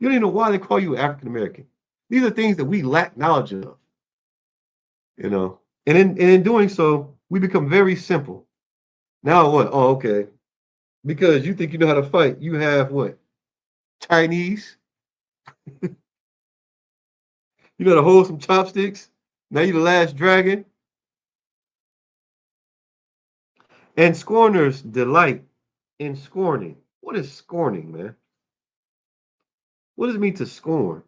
You don't even know why they call you African American. These are things that we lack knowledge of, you know. And in doing so, we become very simple. Now what? Oh, okay. Because you think you know how to fight, you have what? Chinese. You know how to hold some chopsticks. Now you the last dragon. And scorners delight in scorning. What is scorning, man? What does it mean to scorn?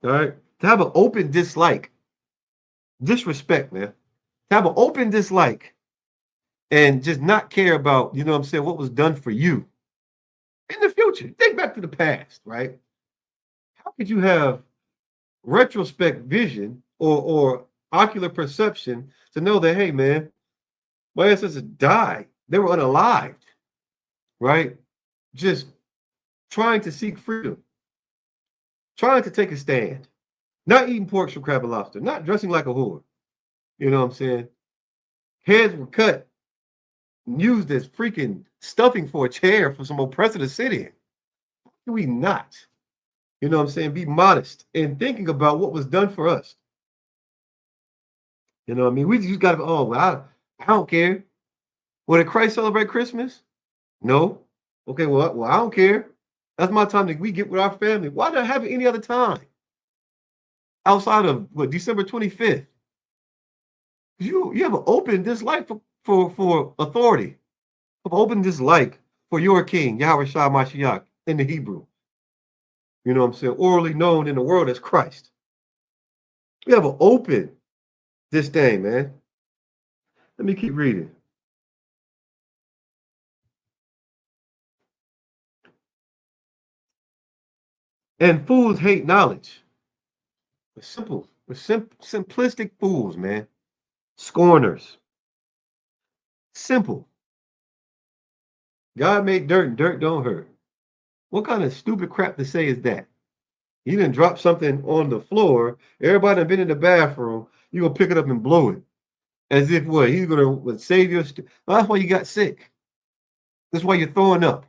All right. To have an open dislike, disrespect, man. To have an open dislike and just not care about, you know what I'm saying, what was done for you in the future. Think back to the past, right? How could you have retrospect vision or ocular perception to know that, hey, man, my ancestors died. They were unalived, right? Just trying to seek freedom, trying to take a stand, not eating pork, shrimp, crab, and lobster, not dressing like a whore. You know what I'm saying? Heads were cut and used as freaking stuffing for a chair for some oppressor to sit in. How can we not, you know what I'm saying, be modest in thinking about what was done for us? You know what I mean? We just got to, oh, well, I don't care. Well, did Christ celebrate Christmas? No. Okay, well, I don't care. That's my time that we get with our family. Why not have it any other time outside of what December 25th? You have an open dislike for authority, of open dislike for your king, Yahweh Shah Mashiach, in the Hebrew. You know what I'm saying? Orally known in the world as Christ. You have an open disdain, man. Let me keep reading. And fools hate knowledge. We're simple. We're simplistic fools, man. Scorners. Simple. God made dirt and dirt don't hurt. What kind of stupid crap to say is that? You didn't drop something on the floor. Everybody done been in the bathroom. You gonna pick it up and blow it. As if what? He's gonna save your well, that's why you got sick. That's why you're throwing up.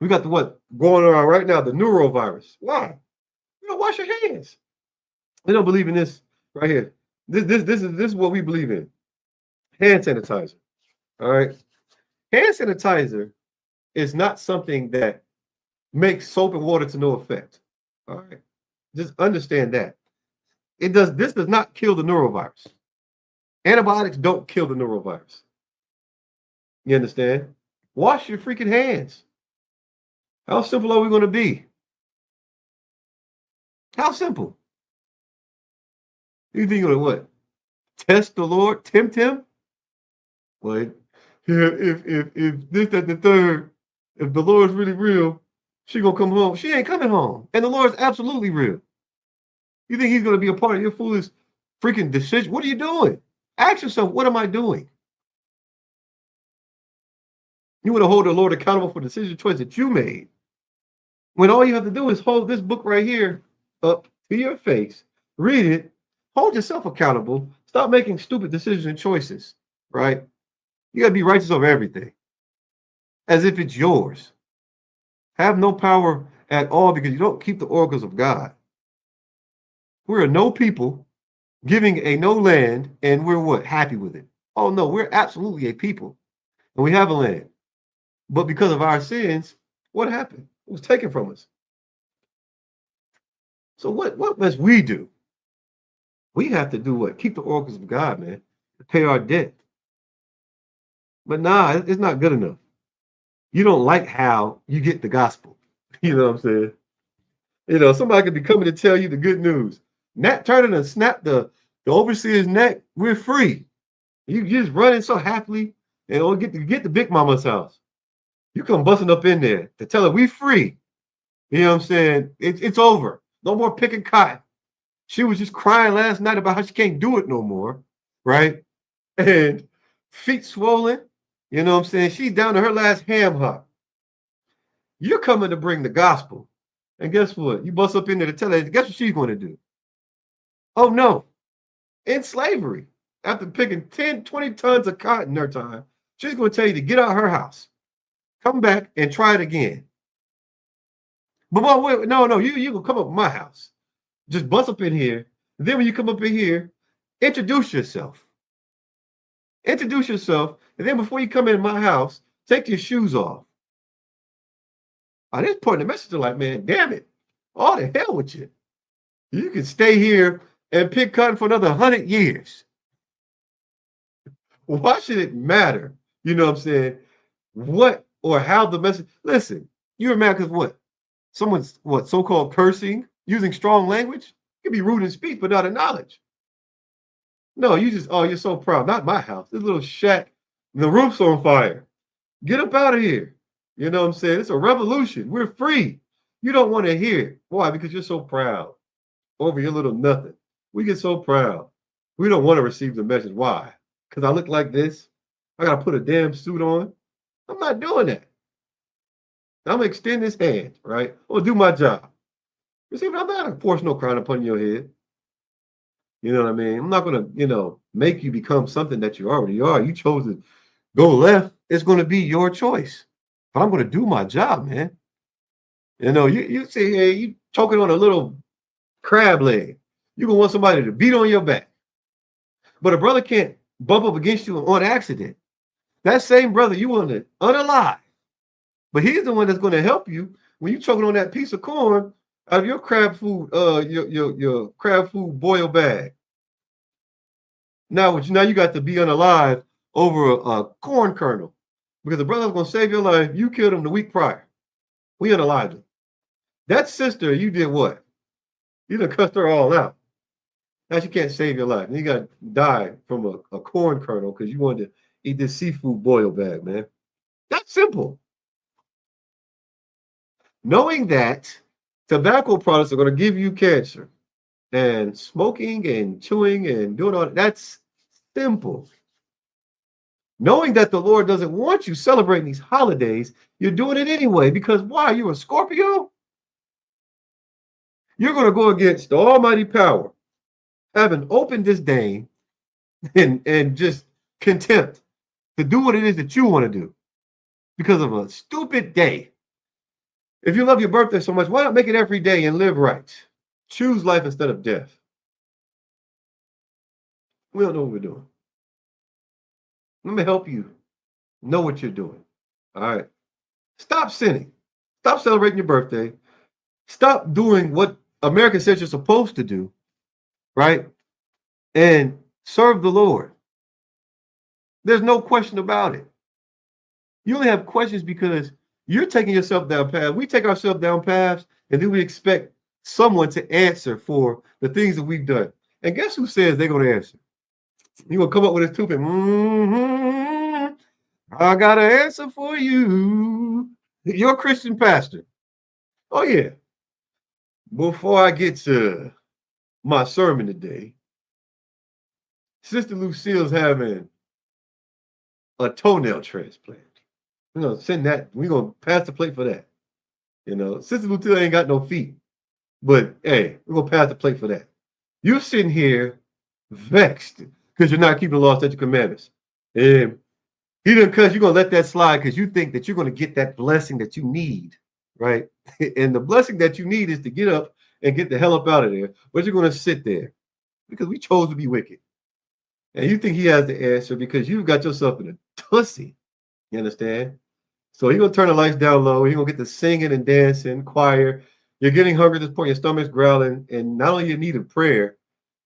We got the what going on right now, the neurovirus. Why? You don't wash your hands. They don't believe in this right here. This is what we believe in. Hand sanitizer. All right. Hand sanitizer is not something that makes soap and water to no effect. All right. Just understand that. This does not kill the neurovirus. Antibiotics don't kill the neurovirus. You understand? Wash your freaking hands. How simple are we going to be? How simple? You think you're going to what? Test the Lord? Tempt him? Well, if this, that, the third, if the Lord's really real, she gonna come home. She ain't coming home. And the Lord's absolutely real. You think he's gonna be a part of your foolish freaking decision? What are you doing? Ask yourself, what am I doing? You want to hold the Lord accountable for the decision choice that you made. When all you have to do is hold this book right here up to your face, read it, hold yourself accountable, stop making stupid decisions and choices, right? You gotta be righteous over everything. As if it's yours. Have no power at all because you don't keep the oracles of God. We're a no people giving a no land, and we're what? Happy with it. Oh no, we're absolutely a people, and we have a land. But because of our sins, what happened? It was taken from us. So what must we do? We have to do what? Keep the oracles of God, man, to pay our debt. But nah, it's not good enough. You don't like how you get the gospel. You know what I'm saying? You know, somebody could be coming to tell you the good news. Nat Turner and snap the overseer's neck. We're free. You just running so happily and don't get to Big Mama's house. You come busting up in there to tell her we free. You know what I'm saying? It's over. No more picking cotton. She was just crying last night about how she can't do it no more, right? And feet swollen. You know what I'm saying? She's down to her last ham hock. You're coming to bring the gospel. And guess what? You bust up in there to tell her, guess what she's going to do? Oh, no. In slavery, after picking 10, 20 tons of cotton in her time, she's going to tell you to get out of her house, come back and try it again. But wait, no, you can come up to my house. Just bust up in here. Then when you come up in here, introduce yourself. Introduce yourself. And then before you come in my house, take your shoes off. At this point, the message is like, man, damn it. All the hell with you. You can stay here and pick cotton for another 100 years. Why should it matter? You know what I'm saying? What or how the message. Listen, you're mad because what? Someone's what? So-called cursing, using strong language? It can be rude in speech, but not in knowledge. No, you just, oh, you're so proud. Not my house. This little shack, the roof's on fire. Get up out of here. You know what I'm saying? It's a revolution. We're free. You don't want to hear it. Why? Because you're so proud over your little nothing. We get so proud. We don't want to receive the message. Why? Because I look like this. I got to put a damn suit on. I'm not doing that. I'm going to extend this hand, right? I'm going to do my job. You see, I'm not going to force no crown upon your head. You know what I mean? I'm not going to, make you become something that you already are. You chose to go left. It's going to be your choice. But I'm going to do my job, man. You say, hey, you choking on a little crab leg. You're going to want somebody to beat on your back. But a brother can't bump up against you on accident. That same brother you want to unalive. But he's the one that's going to help you when you're choking on that piece of corn out of your crab food, your crab food boil bag. Now you got to be unalive over a corn kernel. Because the brother's going to save your life. You killed him the week prior. We unalived him. That sister, you did what? You done cussed her all out. Now she can't save your life. And you got to die from a corn kernel because you wanted to eat this seafood boil bag, man. That's simple. Knowing that tobacco products are going to give you cancer and smoking and chewing and doing all that's simple. Knowing that the Lord doesn't want you celebrating these holidays, you're doing it anyway because why? You're a Scorpio? You're going to go against the almighty power, having open disdain and just contempt to do what it is that you want to do because of a stupid day. If you love your birthday so much, why not make it every day and live right? Choose life instead of death. We don't know what we're doing. Let me help you know what you're doing. All right. Stop sinning. Stop celebrating your birthday. Stop doing what America says you're supposed to do, right? And serve the Lord. There's no question about it. You only have questions because you're taking yourself down paths. We take ourselves down paths, and then we expect someone to answer for the things that we've done. And guess who says they're going to answer? You're going to come up with this stupid, I got an answer for you. You're a Christian pastor. Oh, yeah. Before I get to my sermon today, Sister Lucille's having a toenail transplant. We're going to send that. We're going to pass the plate for that. Sister Lucille ain't got no feet. But, hey, we're going to pass the plate for that. You're sitting here vexed because you're not keeping the law, statutes, commandments. And he didn't cuss. You're going to let that slide because you think that you're going to get that blessing that you need, right? And the blessing that you need is to get up and get the hell up out of there. But you're going to sit there because we chose to be wicked. And you think he has the answer because you've got yourself in a pussy. You understand? So he's going to turn the lights down low. He's going to get to singing and dancing, choir. You're getting hungry at this point. Your stomach's growling. And not only you need a prayer,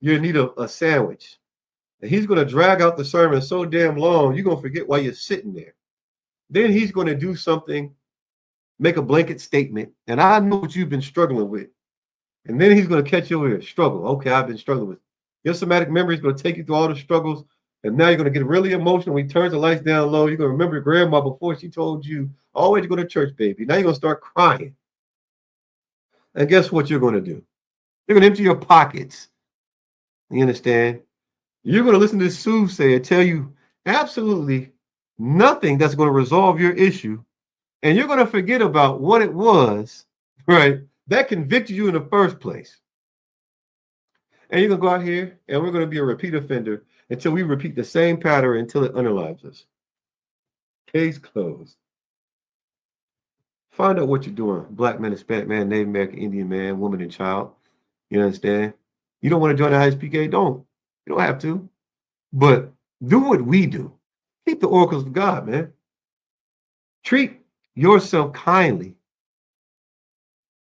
you need a sandwich. And he's going to drag out the sermon so damn long, you're going to forget why you're sitting there. Then he's going to do something, make a blanket statement. And I know what you've been struggling with. And then he's going to catch you over here. Struggle. Okay, I've been struggling with. Your somatic memory is going to take you through all the struggles. And now you're going to get really emotional. When he turns the lights down low, you're going to remember your grandma before she told you always to go to church, baby. Now you're going to start crying. And guess what you're going to do? You're going to empty your pockets. You understand? You're going to listen to this soothsayer tell you absolutely nothing that's going to resolve your issue. And you're going to forget about what it was, right, that convicted you in the first place. And you're going to go out here and we're going to be a repeat offender until we repeat the same pattern until it unalives us. Case closed. Find out what you're doing. Black man, Hispanic man, Native American, Indian man, woman, and child. You understand? You don't want to join the ISPK? Don't. You don't have to. But do what we do. Keep the oracles of God, man. Treat yourself kindly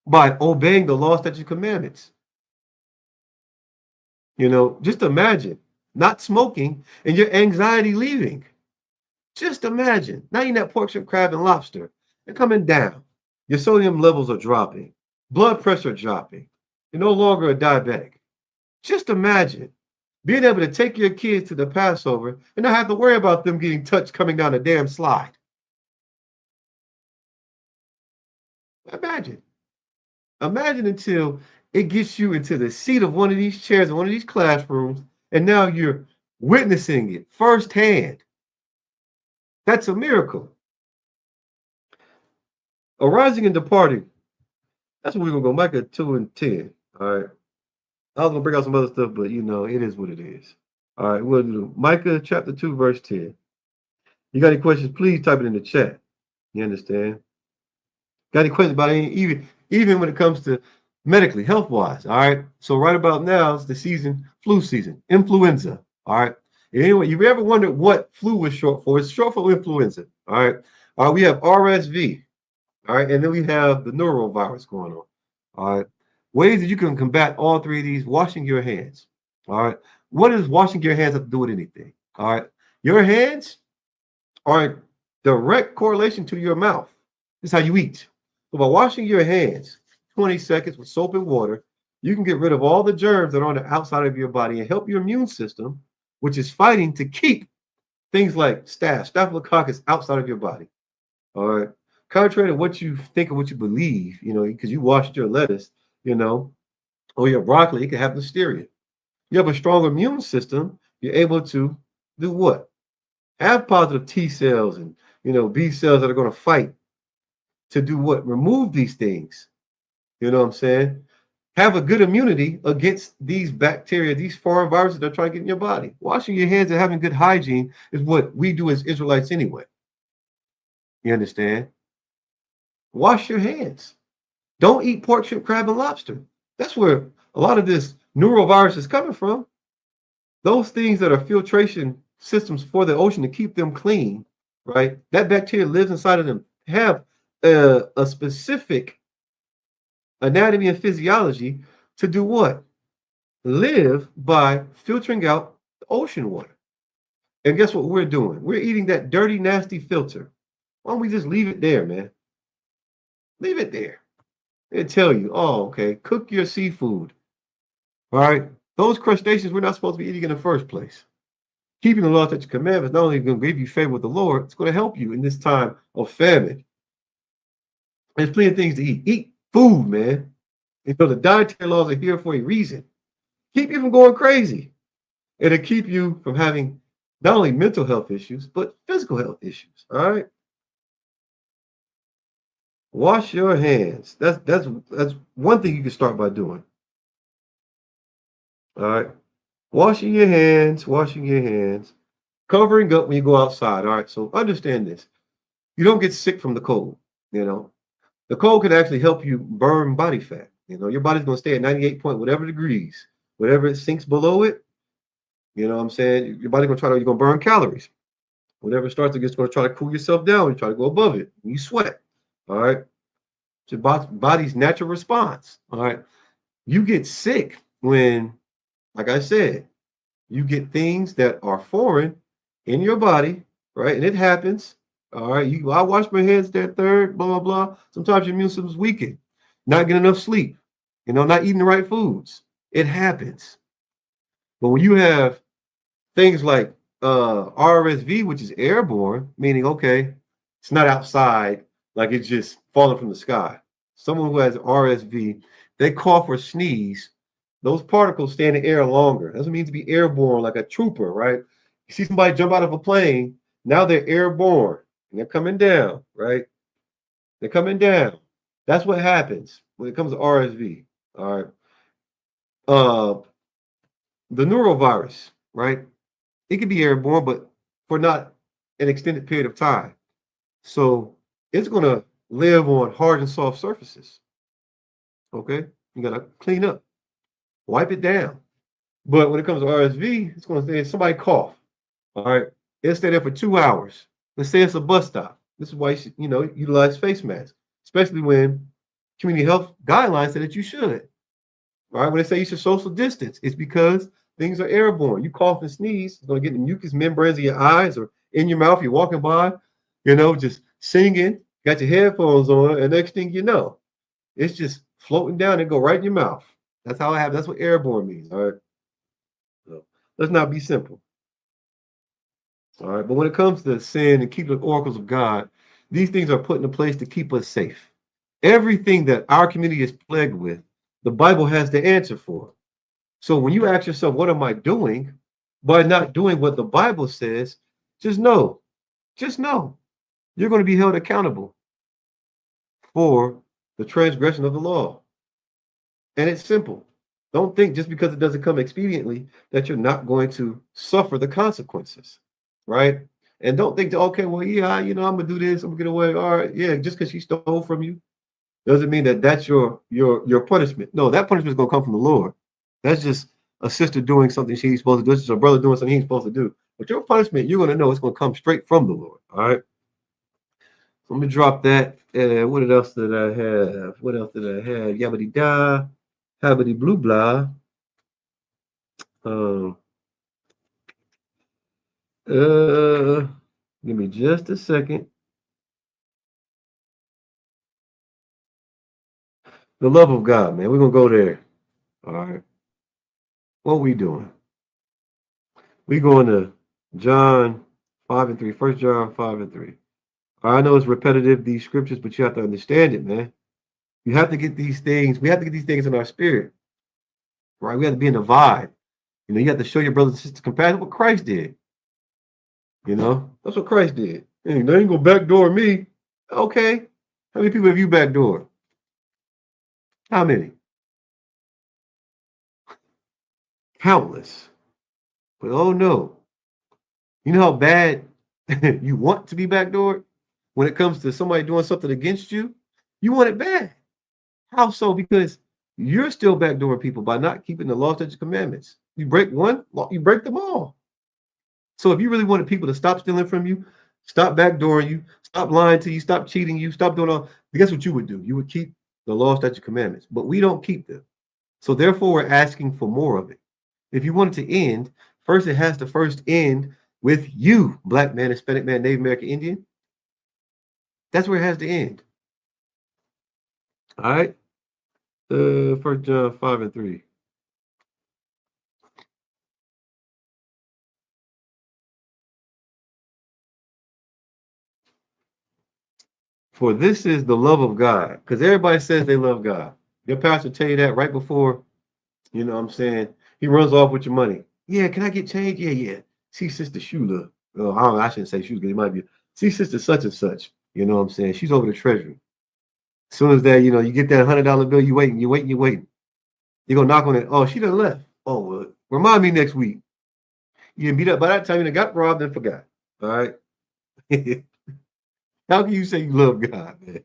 by obeying the law, statutes, and commandments. You know, just imagine not smoking and your anxiety leaving. Just imagine not eating that pork, shrimp, crab, and lobster and coming down. Your sodium levels are dropping, blood pressure dropping. You're no longer a diabetic. Just imagine being able to take your kids to the Passover and not have to worry about them getting touched coming down a damn slide. Imagine. Imagine until it gets you into the seat of one of these chairs in one of these classrooms, and now you're witnessing it firsthand. That's a miracle. Arising and departing. That's what we're going to go. Micah 2 and 10. All right. I was going to bring out some other stuff, but you know, it is what it is. All right. We'll do Micah chapter 2, verse 10. You got any questions? Please type it in the chat. You understand? Got any questions about any, even when it comes to medically, health-wise? All right. So right about now is the season, flu season, influenza. All right. Anyway, you ever wondered what flu was short for? It's short for influenza. All right. We have RSV. All right. And then we have the norovirus going on. All right. Ways that you can combat all three of these: washing your hands. All right. What does washing your hands have to do with anything? All right. Your hands are in direct correlation to your mouth. This is how you eat. So by washing your hands 20 seconds with soap and water, you can get rid of all the germs that are on the outside of your body and help your immune system, which is fighting to keep things like staphylococcus outside of your body. All right. Contrary to what you think and what you believe, you know, because you washed your lettuce, you know, or your broccoli, it can have listeria. You have a strong immune system, you're able to do what? Have positive T cells and, you know, B cells that are going to fight to do what? Remove these things. You know what I'm saying? Have a good immunity against these bacteria, these foreign viruses that are trying to get in your body. Washing your hands and having good hygiene is what we do as Israelites anyway. You understand? Wash your hands. Don't eat pork, shrimp, crab, and lobster. That's where a lot of this neurovirus is coming from. Those things that are filtration systems for the ocean to keep them clean, right? That bacteria lives inside of them. Have a specific anatomy and physiology to do what? Live by filtering out the ocean water. And guess what we're doing? We're eating that dirty, nasty filter. Why don't we just leave it there, man? Leave it there. They tell you, oh, okay, cook your seafood. All right. Those crustaceans we're not supposed to be eating in the first place. Keeping the law, statutes, and commandments not only going to give you favor with the Lord, it's going to help you in this time of famine. There's plenty of things to eat. Eat food, man. You know, the dietary laws are here for a reason. Keep you from going crazy. It'll keep you from having not only mental health issues, but physical health issues. All right. Wash your hands. That's one thing you can start by doing. All right. Washing your hands, covering up when you go outside. All right. So understand this. You don't get sick from the cold. You know, the cold can actually help you burn body fat. You know, your body's going to stay at 98 point whatever degrees. Whatever it sinks below it, you know what I'm saying? Your body's going to try to, you're going to burn calories. Whatever starts, it's going to try to cool yourself down and try to go above it. You sweat. All right. It's your body's natural response. All right. You get sick when, like I said, you get things that are foreign in your body, right? And it happens. All right. I wash my hands that third, blah, blah, blah. Sometimes your immune system's weakened, not getting enough sleep, you know, not eating the right foods. It happens. But when you have things like RSV, which is airborne, meaning, okay, it's not outside, like it's just falling from the sky. Someone who has RSV, they cough or sneeze, those particles stay in the air longer. That doesn't mean to be airborne like a trooper, right? You see somebody jump out of a plane, now they're airborne and they're coming down, right? They're coming down. That's what happens when it comes to RSV. All right. Uh, the neurovirus, right? It can be airborne, but for not an extended period of time. So it's going to live on hard and soft surfaces. Okay. You got to clean up, wipe it down. But when it comes to RSV, it's going to say somebody cough. All right. It'll stay there for 2 hours. Let's say it's a bus stop. This is why you should, utilize face masks, especially when community health guidelines say that you should. All right. When they say you should social distance, it's because things are airborne. You cough and sneeze, it's going to get in the mucous membranes of your eyes or in your mouth. You're walking by, just singing, got your headphones on, and next thing you know, it's just floating down and go right in your mouth. That's how it happens. That's what airborne means. All right. So let's not be simple. All right. But when it comes to sin and keeping the oracles of God, these things are put into place to keep us safe. Everything that our community is plagued with, the Bible has the answer for. So when you ask yourself, what am I doing by not doing what the Bible says? Just know, just know you're going to be held accountable for the transgression of the law. And it's simple. Don't think just because it doesn't come expediently that you're not going to suffer the consequences, right? And don't think that, okay, well, yeah, I'm gonna do this, I'm gonna get away. All right, yeah, just because she stole from you doesn't mean that that's your punishment. No, that punishment is gonna come from the Lord. That's just a sister doing something she's supposed to do. It's just a brother doing something he's supposed to do. But your punishment, you're gonna know it's gonna come straight from the Lord. All right. So let me drop that. What else did I have? What else did I have? Yabbity da, habity blue blah. Um, uh, Give me just a second. The love of God, man. We're gonna go there. All right. What we doing? We going to John 5:3. 1 John 5:3. I know it's repetitive, these scriptures, but you have to understand it, man. You have to get these things, we have to get these things in our spirit, right? We have to be in the vibe. You have to show your brothers and sisters compassion. What Christ did. That's what Christ did. Hey, they ain't gonna backdoor me. Okay. How many people have you backdoored? How many? Countless. But oh no. You know how bad you want to be backdoored when it comes to somebody doing something against you? You want it bad. How so? Because you're still backdooring people by not keeping the law, statutes, commandments. You break one, you break them all. So if you really wanted people to stop stealing from you, stop backdooring you, stop lying to you, stop cheating you, stop doing all, guess what you would do? You would keep the law, statutes, commandments. But we don't keep them. So therefore, we're asking for more of it. If you want it to end, first it has to first end with you, black man, Hispanic man, Native American Indian. That's where it has to end. All right. 1 John 5:3. For this is the love of God. Because everybody says they love God. Your pastor tell you that right before, what I'm saying, he runs off with your money. Yeah, can I get change? Yeah, yeah. See Sister Shula. Oh, I shouldn't say Shula, it might be. See Sister such and such. You know what I'm saying? She's over the treasury. As soon as that, you get that $100 bill, you waiting, you waiting, you waiting. You're gonna knock on it. Oh, she done left. Oh, well, remind me next week. You didn't beat up by that time, you done got robbed and forgot. All right. How can you say you love God, man?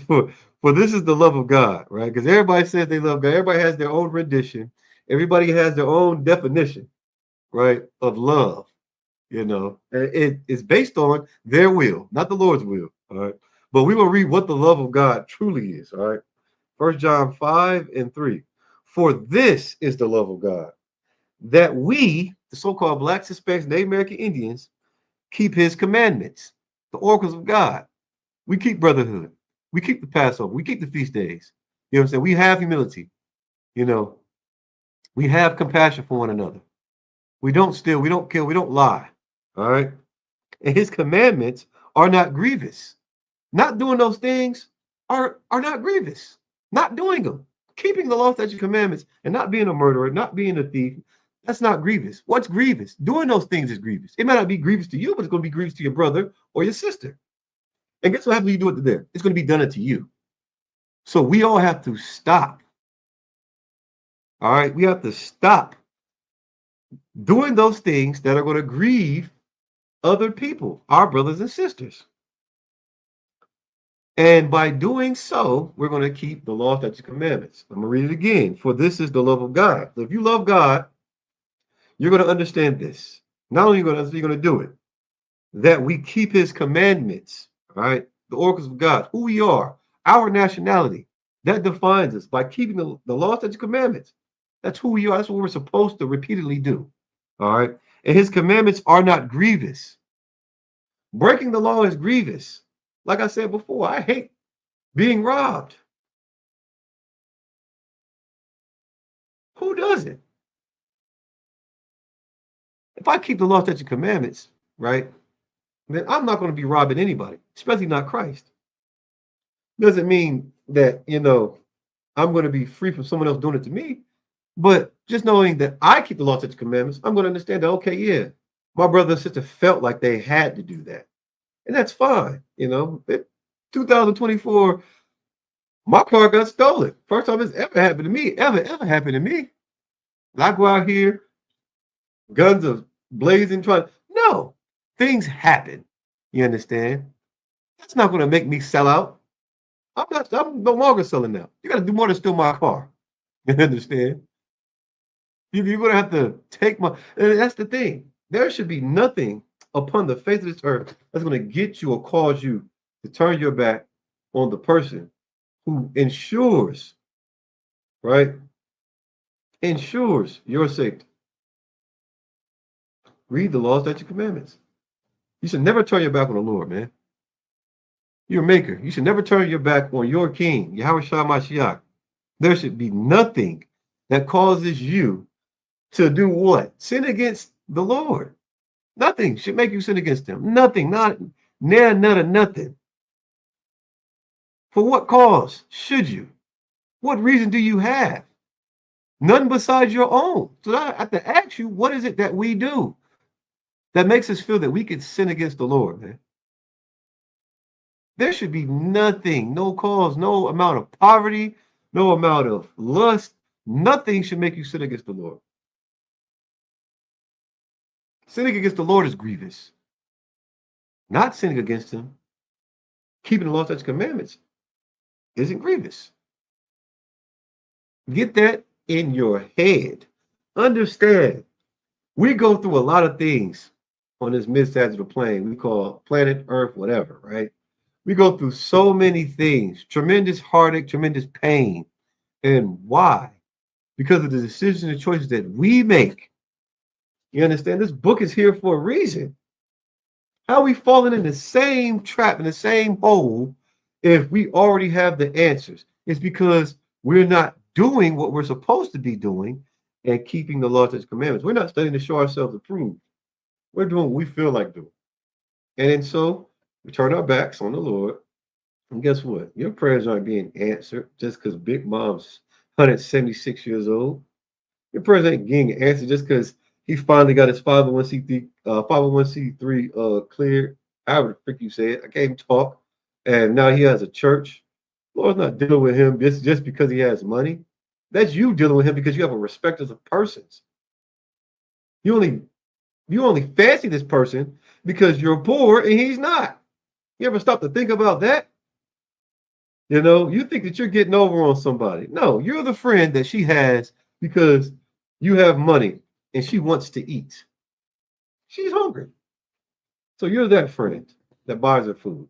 For this is the love of God, right? Because everybody says they love God. Everybody has their own rendition. Everybody has their own definition, right, of love. And it is based on their will, not the Lord's will. All right. But we will read what the love of God truly is. All right. 1 John 5:3. For this is the love of God, that we, the so-called blacks, Hispanics, Native American Indians, keep his commandments, the oracles of God. We keep brotherhood. We keep the Passover. We keep the feast days. You know what I'm saying? We have humility. You know, we have compassion for one another. We don't steal. We don't kill. We don't lie. All right. And his commandments are not grievous. Not doing those things are not grievous. Not doing them. Keeping the law, statutes, commandments, and not being a murderer, not being a thief, that's not grievous. What's grievous? Doing those things is grievous. It may not be grievous to you, but it's going to be grievous to your brother or your sister. And guess what happens when you do it to them? It's going to be done unto you. So we all have to stop. All right. We have to stop doing those things that are going to grieve other people, our brothers and sisters. And by doing so, we're going to keep the law, statutes, commandments. I'm going to read it again. For this is the love of God. So if you love God, you're going to understand this. Not only are you going to understand, you're going to do it. That we keep his commandments, all right? The oracles of God, who we are, our nationality. That defines us by keeping the law, statutes, commandments. That's who we are. That's what we're supposed to repeatedly do. All right. And his commandments are not grievous. Breaking the law is grievous. Like I said before, I hate being robbed. Who doesn't? If I keep the law, statutes, commandments, right, then I'm not going to be robbing anybody, especially not Christ. Doesn't mean that, I'm going to be free from someone else doing it to me. But just knowing that I keep the law, statutes, commandments, I'm going to understand that, okay, yeah, my brother and sister felt like they had to do that. And that's fine. 2024, my car got stolen. First time it's ever happened to me, ever happened to me. I go out here, guns are blazing, no, things happen. You understand? That's not going to make me sell out. I'm no longer selling now. You got to do more than steal my car. You understand? You're going to have to take and that's the thing. There should be nothing upon the face of this earth that's going to get you or cause you to turn your back on the person who ensures, right? Ensures your safety. Read the laws, statutes, commandments. You should never turn your back on the Lord, man. Your maker. You should never turn your back on your king, Yahweh Shah Mashiach. There should be nothing that causes you to do what? Sin against the Lord. Nothing should make you sin against him. Nothing, nothing. For what cause should you? What reason do you have? None besides your own. So I have to ask you, what is it that we do that makes us feel that we can sin against the Lord, man? There should be nothing, no cause, no amount of poverty, no amount of lust. Nothing should make you sin against the Lord. Sinning against the Lord is grievous. Not sinning against him, keeping the law, statutes, commandments isn't grievous. Get that in your head. Understand, we go through a lot of things on this mid-sagittal plane we call planet Earth, whatever, right? We go through so many things, tremendous heartache, tremendous pain. And why? Because of the decisions and choices that we make. You understand? This book is here for a reason. How are we falling in the same trap, in the same hole, if we already have the answers? It's because we're not doing what we're supposed to be doing and keeping the laws and commandments. We're not studying to show ourselves approved. We're doing what we feel like doing. And so we turn our backs on the Lord. And guess what? Your prayers aren't being answered just because Big Mom's 176 years old. Your prayers ain't getting answered just because he finally got his 501c3 cleared. However the frick you say it. I can't even talk. And now he has a church. Lord's not dealing with him just because he has money. That's you dealing with him because you have a respect as a person. You only fancy this person because you're poor and he's not. You ever stop to think about that? You think that you're getting over on somebody. No, you're the friend that she has because you have money and she wants to eat. She's hungry. So you're that friend that buys her food.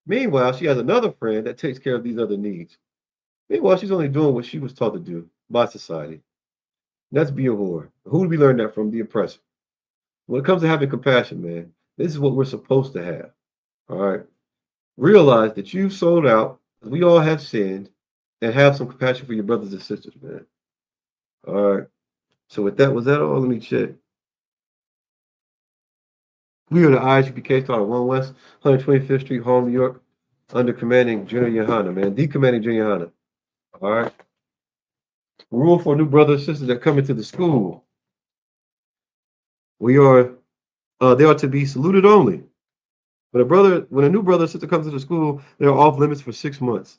Meanwhile, she has another friend that takes care of these other needs. Meanwhile, she's only doing what she was taught to do by society. That's be a whore. Who did we learn that from? The oppressor. When it comes to having compassion, man, this is what we're supposed to have. All right. Realize that you've sold out. We all have sinned, and have some compassion for your brothers and sisters, man. All right. So with that, was that all? Let me check. We are the ISUPK Star 1 West, 125th Street, Harlem, New York, under commanding General Yohana, man. The commanding General Yohana. All right. Rule for new brothers and sisters that come into the school. They are to be saluted only. When a new brother or sister comes to the school, they are off limits for 6 months.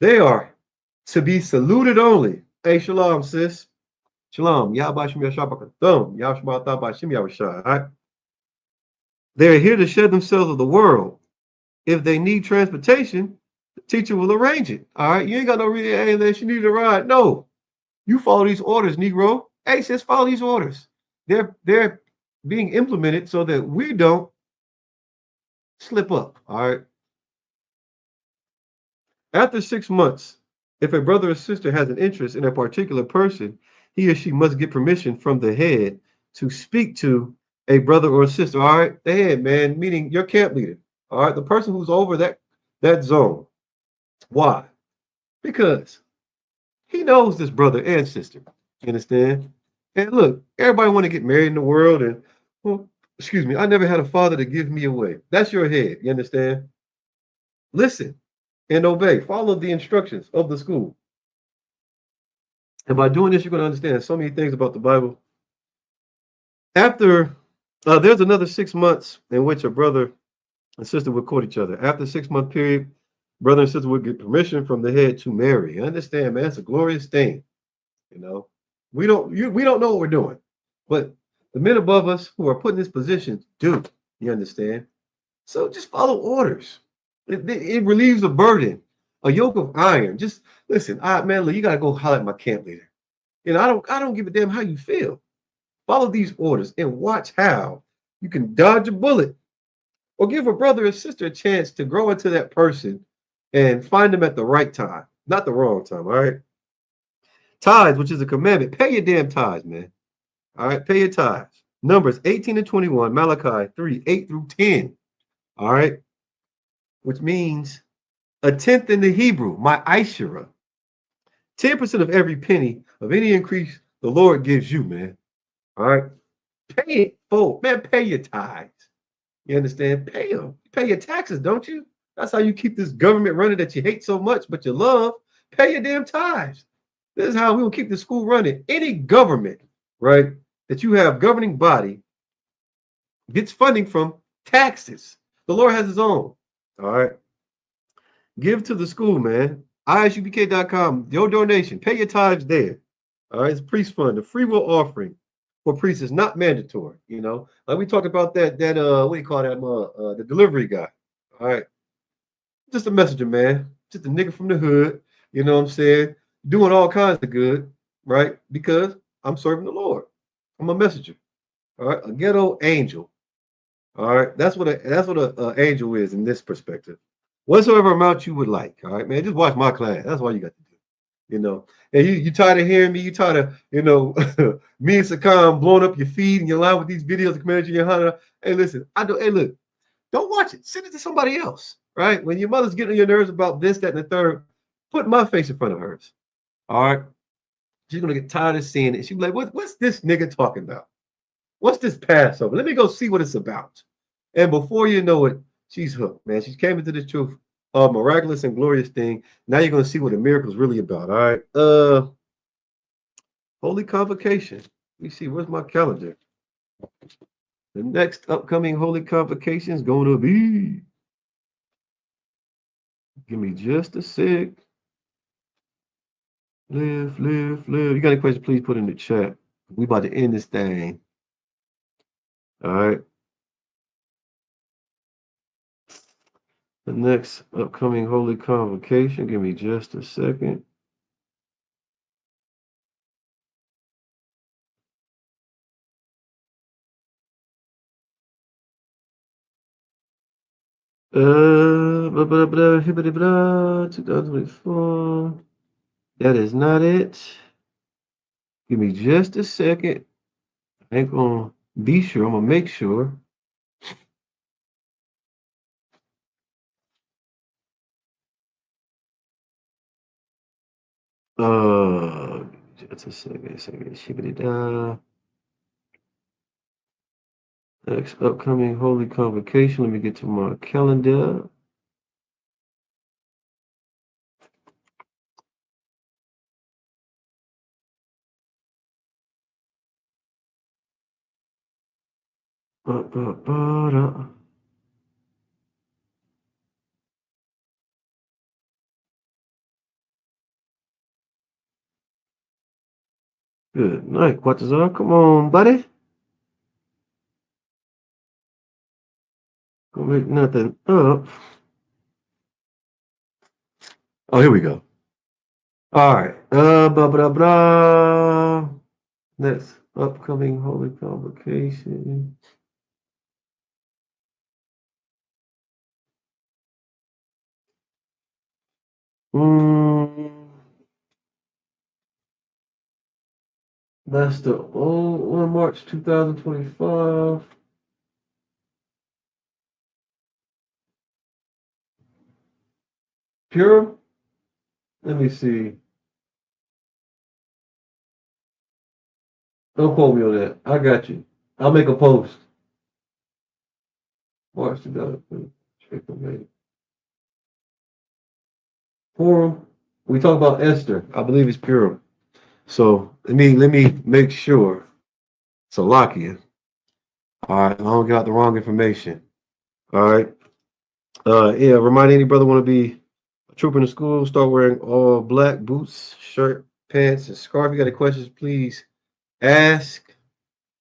They are to be saluted only. Hey, shalom, sis. Shalom. Yahbashim Yashabakathum. Yahshua All right. They're here to shed themselves of the world. If they need transportation, the teacher will arrange it. All right. You ain't got no reason, hey, unless you need a ride. No. You follow these orders, Negro. Hey, sis, follow these orders. They're being implemented so that we don't slip up. All right. After 6 months, if a brother or sister has an interest in a particular person, he or she must get permission from the head to speak to a brother or sister. All right, the head, man, meaning your camp leader. All right, the person who's over that zone. Why? Because he knows this brother and sister. You understand? And look, everybody want to get married in the world, and well, excuse me, I never had a father to give me away. That's your head. You understand? Listen and obey. Follow the instructions of the school. And by doing this, you're going to understand so many things about the Bible. After there's another 6 months in which a brother and sister would court each other. After 6 month period, brother and sister would get permission from the head to marry. You understand, man? It's a glorious thing. You know, we don't know what we're doing, but the men above us who are put in this position do. You understand? So just follow orders. It relieves a burden, a yoke of iron. Just listen, man, look, you gotta go holler at my camp leader. You know, I don't give a damn how you feel. Follow these orders and watch how you can dodge a bullet or give a brother or sister a chance to grow into that person and find them at the right time, not the wrong time. All right. Tithes, which is a commandment. Pay your damn tithes, man. All right. Pay your tithes. Numbers 18 and 21, Malachi 3, 8 through 10. All right. Which means a tenth in the Hebrew, my Ishara. 10% of every penny of any increase the Lord gives you, man. All right. Pay it full. Man, pay your tithes. You understand? Pay them. Pay your taxes, don't you? That's how you keep this government running that you hate so much, but you love. Pay your damn tithes. This is how we will keep the school running. Any government, right, that you have governing body gets funding from taxes. The Lord has his own. All right. Give to the school, man. ISUPK.com. Your donation. Pay your tithes there. All right. It's priest fund. The free will offering for priests is not mandatory. You know, like we talked about that what do you call that? The delivery guy. All right. Just a messenger, man. Just a nigga from the hood. You know what I'm saying? Doing all kinds of good, right? Because I'm serving the Lord. I'm a messenger. All right. A ghetto angel. All right. That's what a angel is in this perspective. Whatsoever amount you would like. All right, man. Just watch my class. That's all you got to do. You know. And you tired of hearing me, you tired of, me and Sakam blowing up your feed and your line with these videos of Commander Junior Hunter. Hey, listen, hey, look, don't watch it. Send it to somebody else. Right? When your mother's getting on your nerves about this, that, and the third, put my face in front of hers. All right. She's gonna get tired of seeing it. She'll be like, what's this nigga talking about? What's this Passover? Let me go see what it's about. And before you know it, she's hooked, man. She came into the truth, a miraculous and glorious thing. Now you're gonna see what the miracle's really about. All right. Holy Convocation. Let me see, where's my calendar? The next upcoming Holy Convocation is going to be. Give me just a sec. Live. You got any questions? Please put in the chat. We about to end this thing. All right. The next upcoming Holy Convocation. Give me just a second. Blah, blah, blah, hibbity, blah, 2024. That is not it. Give me just a second. I ain't gonna be sure. I'm gonna make sure. Just a second. Shibbity da. Next upcoming Holy Convocation. Let me get to my calendar. Good night, Quatazar. Come on, buddy. Don't make nothing up. Oh, here we go. All right. Blah, blah, blah. Next upcoming holy convocation. That's the old one, March 2025. Pure? Let me see. Don't quote me on that. I got you. I'll make a post. March 2025. Forum. We talk about Esther. I believe it's Purim. So let me make sure. Salakia. All right, I don't got the wrong information. All right. Yeah, remind any brother want to be a trooper in the school, start wearing all black boots, shirt, pants, and scarf. If you got any questions, please ask.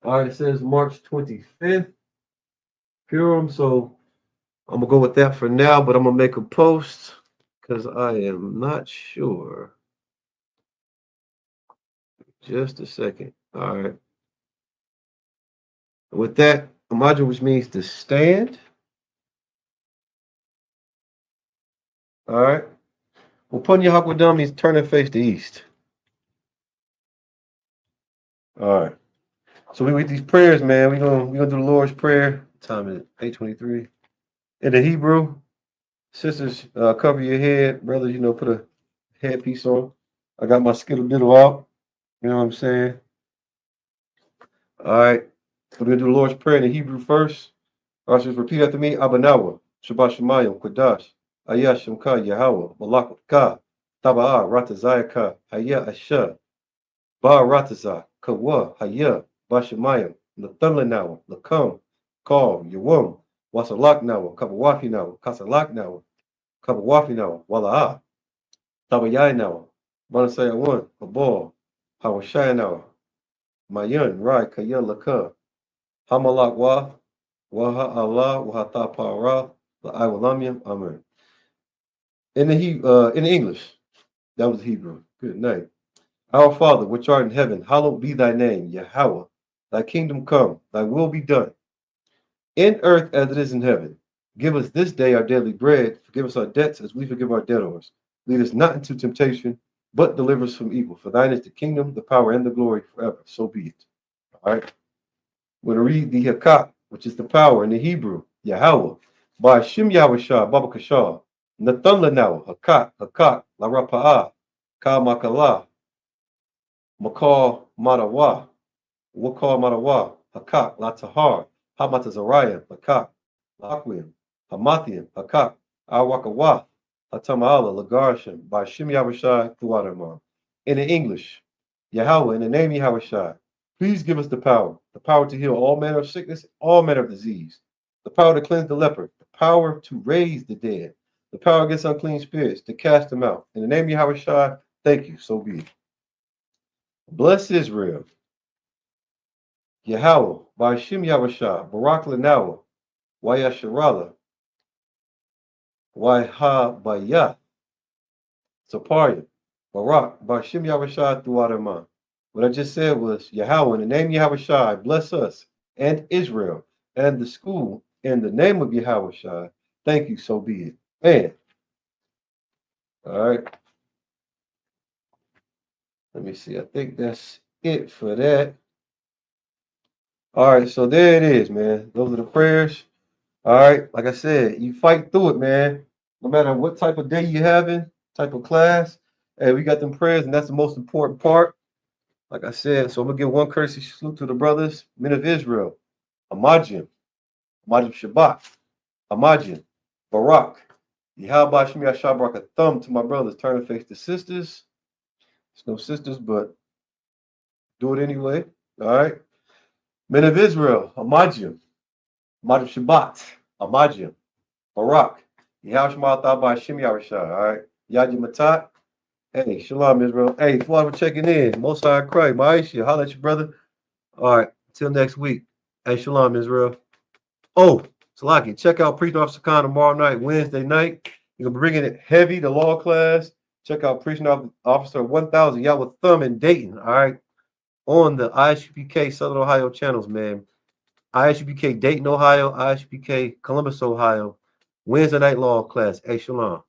All right, it says March 25th, Purim. So I'm gonna go with that for now, but I'm gonna make a post because I am not sure. Just a second. All right. With that, Imagine, which means to stand. All right. Well, putting your Hakwadam means turn and face the east. All right. So we read these prayers, man. We gonna do the Lord's Prayer. What time is it? 8:23. In the Hebrew, sisters, cover your head. Brothers, put a headpiece on. I got my skittle diddle out. You know what I'm saying? All right. So we're gonna do the Lord's Prayer in the Hebrew first. All right, just repeat after me. Abanawa, Shabbat Shemayim, Kodash, Ayah Shemka, Yahweh, Malak Ka, Taba'a, Ratazayaka, Ayah Asha, Ba Rataza, Kawa, Hayah, Bashemayim, Nathunlanawa, Lakam, Kal, Yawum, Wasalak Nawa, Kabawafi Nawa, Kasalak Nawa, Kabawafi Nawa, Wala'a, Tabayai Nawa, Manasaya One, Abal, Hawashaya Nawa, Mayan, Rai, Kaya Laka, Hamalak Wa, Waha Allah, Wahata Para, La'awalamyam, Amen. In the English, that was Hebrew. Good night. Our Father, which art in heaven, hallowed be thy name, Yahweh. Thy kingdom come, thy will be done, in earth as it is in heaven. Give us this day our daily bread. Forgive us our debts as we forgive our debtors. Lead us not into temptation, but deliver us from evil. For thine is the kingdom, the power, and the glory forever. So be it. All right. We're going to read the Hakat, which is the power in the Hebrew, Yahweh. By Shem Yahweh Baba Kashah, Nathan Lanawa, Hakat, La Rapa'ah, Ka Makala, Makal Madawa, Wakal Madawa, Hakak, La Tahar, Hamatazariah, Hakak, Laquim, Hamathian, Hakak, Awakawa, Hatamala, Lagarshim, by Shem Yahushai, Thuadamah. In the English, Yahweh, in the name Yahushai, please give us the power to heal all manner of sickness, all manner of disease, the power to cleanse the leper, the power to raise the dead, the power against unclean spirits, to cast them out. In the name Yahushai, thank you, so be it. Bless Israel. Yahweh, by Shem Yahushua, Barak Lanawa, Wayasharala, Wayha Saparia, Barak, by Shem Yahushua Thuadama. What I just said was Yahweh, in the name Yahushua, bless us and Israel and the school in the name of Yahushua. Thank you, so be it. Man. All right. Let me see. I think that's it for that. All right, so there it is, man. Those are the prayers. All right, like I said, you fight through it, man. No matter what type of day you're having, type of class. Hey, we got them prayers, and that's the most important part. Like I said, so I'm gonna give one courtesy salute to the brothers, men of Israel, Amajim, Amajim Shabbat, Amajim, Barak, Yahweh Shemi Ashabrak, a thumb to my brothers, turn and face the sisters. There's no sisters, but do it anyway. All right. Men of Israel, Amajim, Amajim Shabbat, Amajim, Barak, Yahweh Shema Thabah Shem Yahushua. All right. Yad Matat, Hey, shalom, Israel. Hey, before I'm checking in, Most High Christ, Maisha, holla at your brother. All right, till next week. Hey, shalom, Israel. Oh, Salaki, check out Preaching Officer Khan tomorrow night, Wednesday night. You're bringing it heavy, the law class. Check out Preaching Officer 1000, y'all with Thumb in Dayton, all right? On the ISUPK Southern Ohio channels, man. ISUPK Dayton, Ohio, ISUPK Columbus, Ohio. Wednesday night law class. Hey, shalom.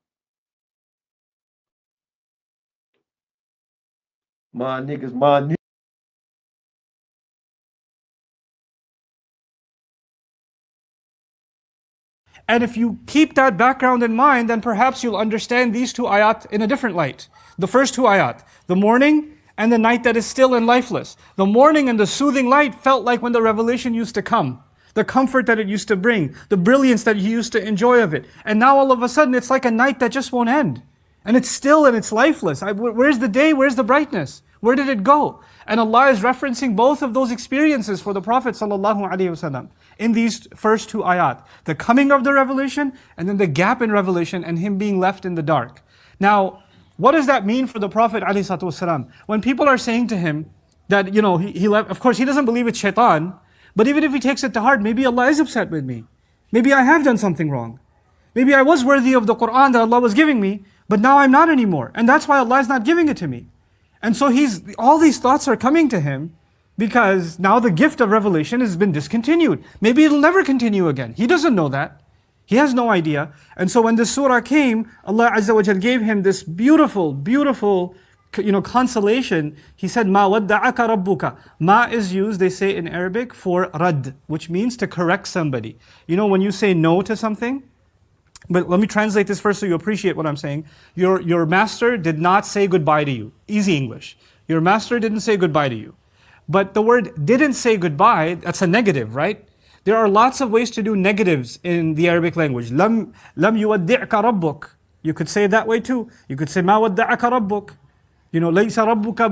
My niggas, my niggas. And if you keep that background in mind, then perhaps you'll understand these two ayat in a different light. The first two ayat, the morning and the night that is still and lifeless. The morning and the soothing light felt like when the revelation used to come. The comfort that it used to bring, the brilliance that you used to enjoy of it. And now all of a sudden it's like a night that just won't end. And it's still and it's lifeless. Where's the day? Where's the brightness? Where did it go? And Allah is referencing both of those experiences for the Prophet ﷺ in these first two ayat. The coming of the revelation and then the gap in revelation and him being left in the dark. Now, what does that mean for the Prophet ﷺ? When people are saying to him that, he left, of course he doesn't believe it's shaitan, but even if he takes it to heart, maybe Allah is upset with me. Maybe I have done something wrong. Maybe I was worthy of the Quran that Allah was giving me, but now I'm not anymore. And that's why Allah is not giving it to me. And so all these thoughts are coming to him because now the gift of revelation has been discontinued. Maybe it'll never continue again. He doesn't know that. He has no idea. And so when this surah came, Allah Azza wa Jal gave him this beautiful, beautiful consolation. He said, "Ma wadda'aka rabbuka." Ma is used, they say in Arabic, for rad, which means to correct somebody. When you say no to something, but let me translate this first so you appreciate what I'm saying. Your master did not say goodbye to you. Easy English. Your master didn't say goodbye to you. But the word didn't say goodbye, that's a negative, right? There are lots of ways to do negatives in the Arabic language. Lam yuwaddi'ka rabbuk. You could say it that way too. You could say ma wadda'aka rabbuk. Laysa rabbuka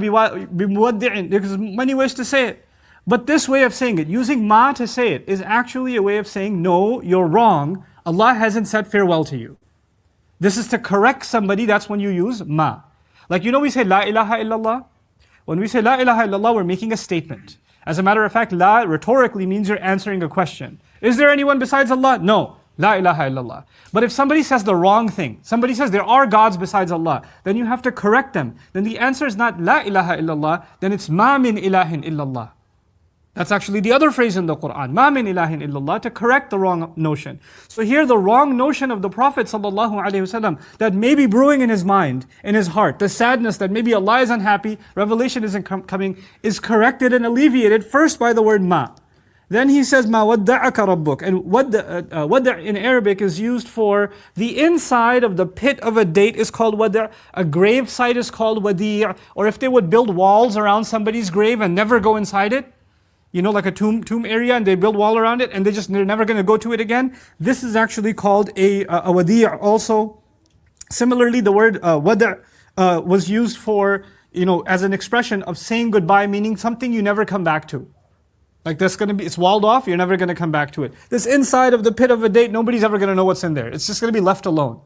bimuwaddi'in. There's many ways to say it. But this way of saying it, using ma to say it, is actually a way of saying, no, you're wrong. Allah hasn't said farewell to you. This is to correct somebody, that's when you use ma. Like we say la ilaha illallah. When we say la ilaha illallah, we're making a statement. As a matter of fact, la rhetorically means you're answering a question. Is there anyone besides Allah? No. La ilaha illallah. But if somebody says the wrong thing, somebody says there are gods besides Allah, then you have to correct them. Then the answer is not la ilaha illallah, then it's ma min ilahin illallah. That's actually the other phrase in the Quran, ma min ilahin illallah, to correct the wrong notion. So here the wrong notion of the Prophet ﷺ that may be brewing in his mind, in his heart, the sadness that maybe Allah is unhappy, revelation isn't coming, is corrected and alleviated first by the word ma. Then he says, ma wadda'aka rabbuk. And wadda' in Arabic is used for the inside of the pit of a date is called wadda'. A grave site is called wadi'. Or if they would build walls around somebody's grave and never go inside it, like a tomb area, and they build wall around it, and they're never going to go to it again. This is actually called a wadi' also. Similarly, the word wada' was used for, as an expression of saying goodbye, meaning something you never come back to. Like it's walled off, you're never going to come back to it. This inside of the pit of a date, nobody's ever going to know what's in there. It's just going to be left alone.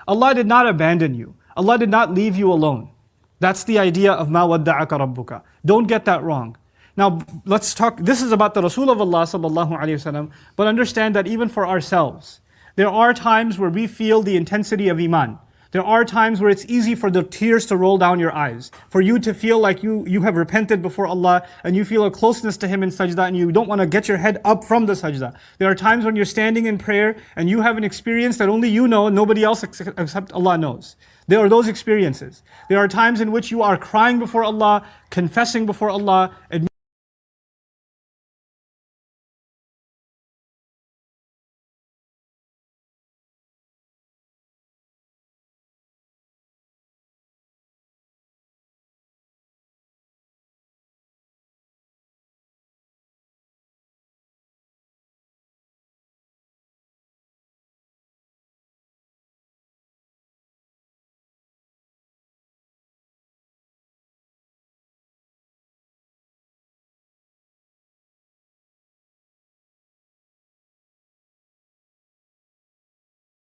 Allah did not abandon you. Allah did not leave you alone. That's the idea of ma wadda'aka rabbuka. Don't get that wrong. Now, let's talk, this is about the Rasul of Allah sallallahu alayhi wasallam, but understand that even for ourselves, there are times where we feel the intensity of Iman. There are times where it's easy for the tears to roll down your eyes, for you to feel like you have repented before Allah, and you feel a closeness to Him in sajda, and you don't want to get your head up from the sajda. There are times when you're standing in prayer, and you have an experience that only you know, and nobody else except Allah knows. There are those experiences. There are times in which you are crying before Allah, confessing before Allah,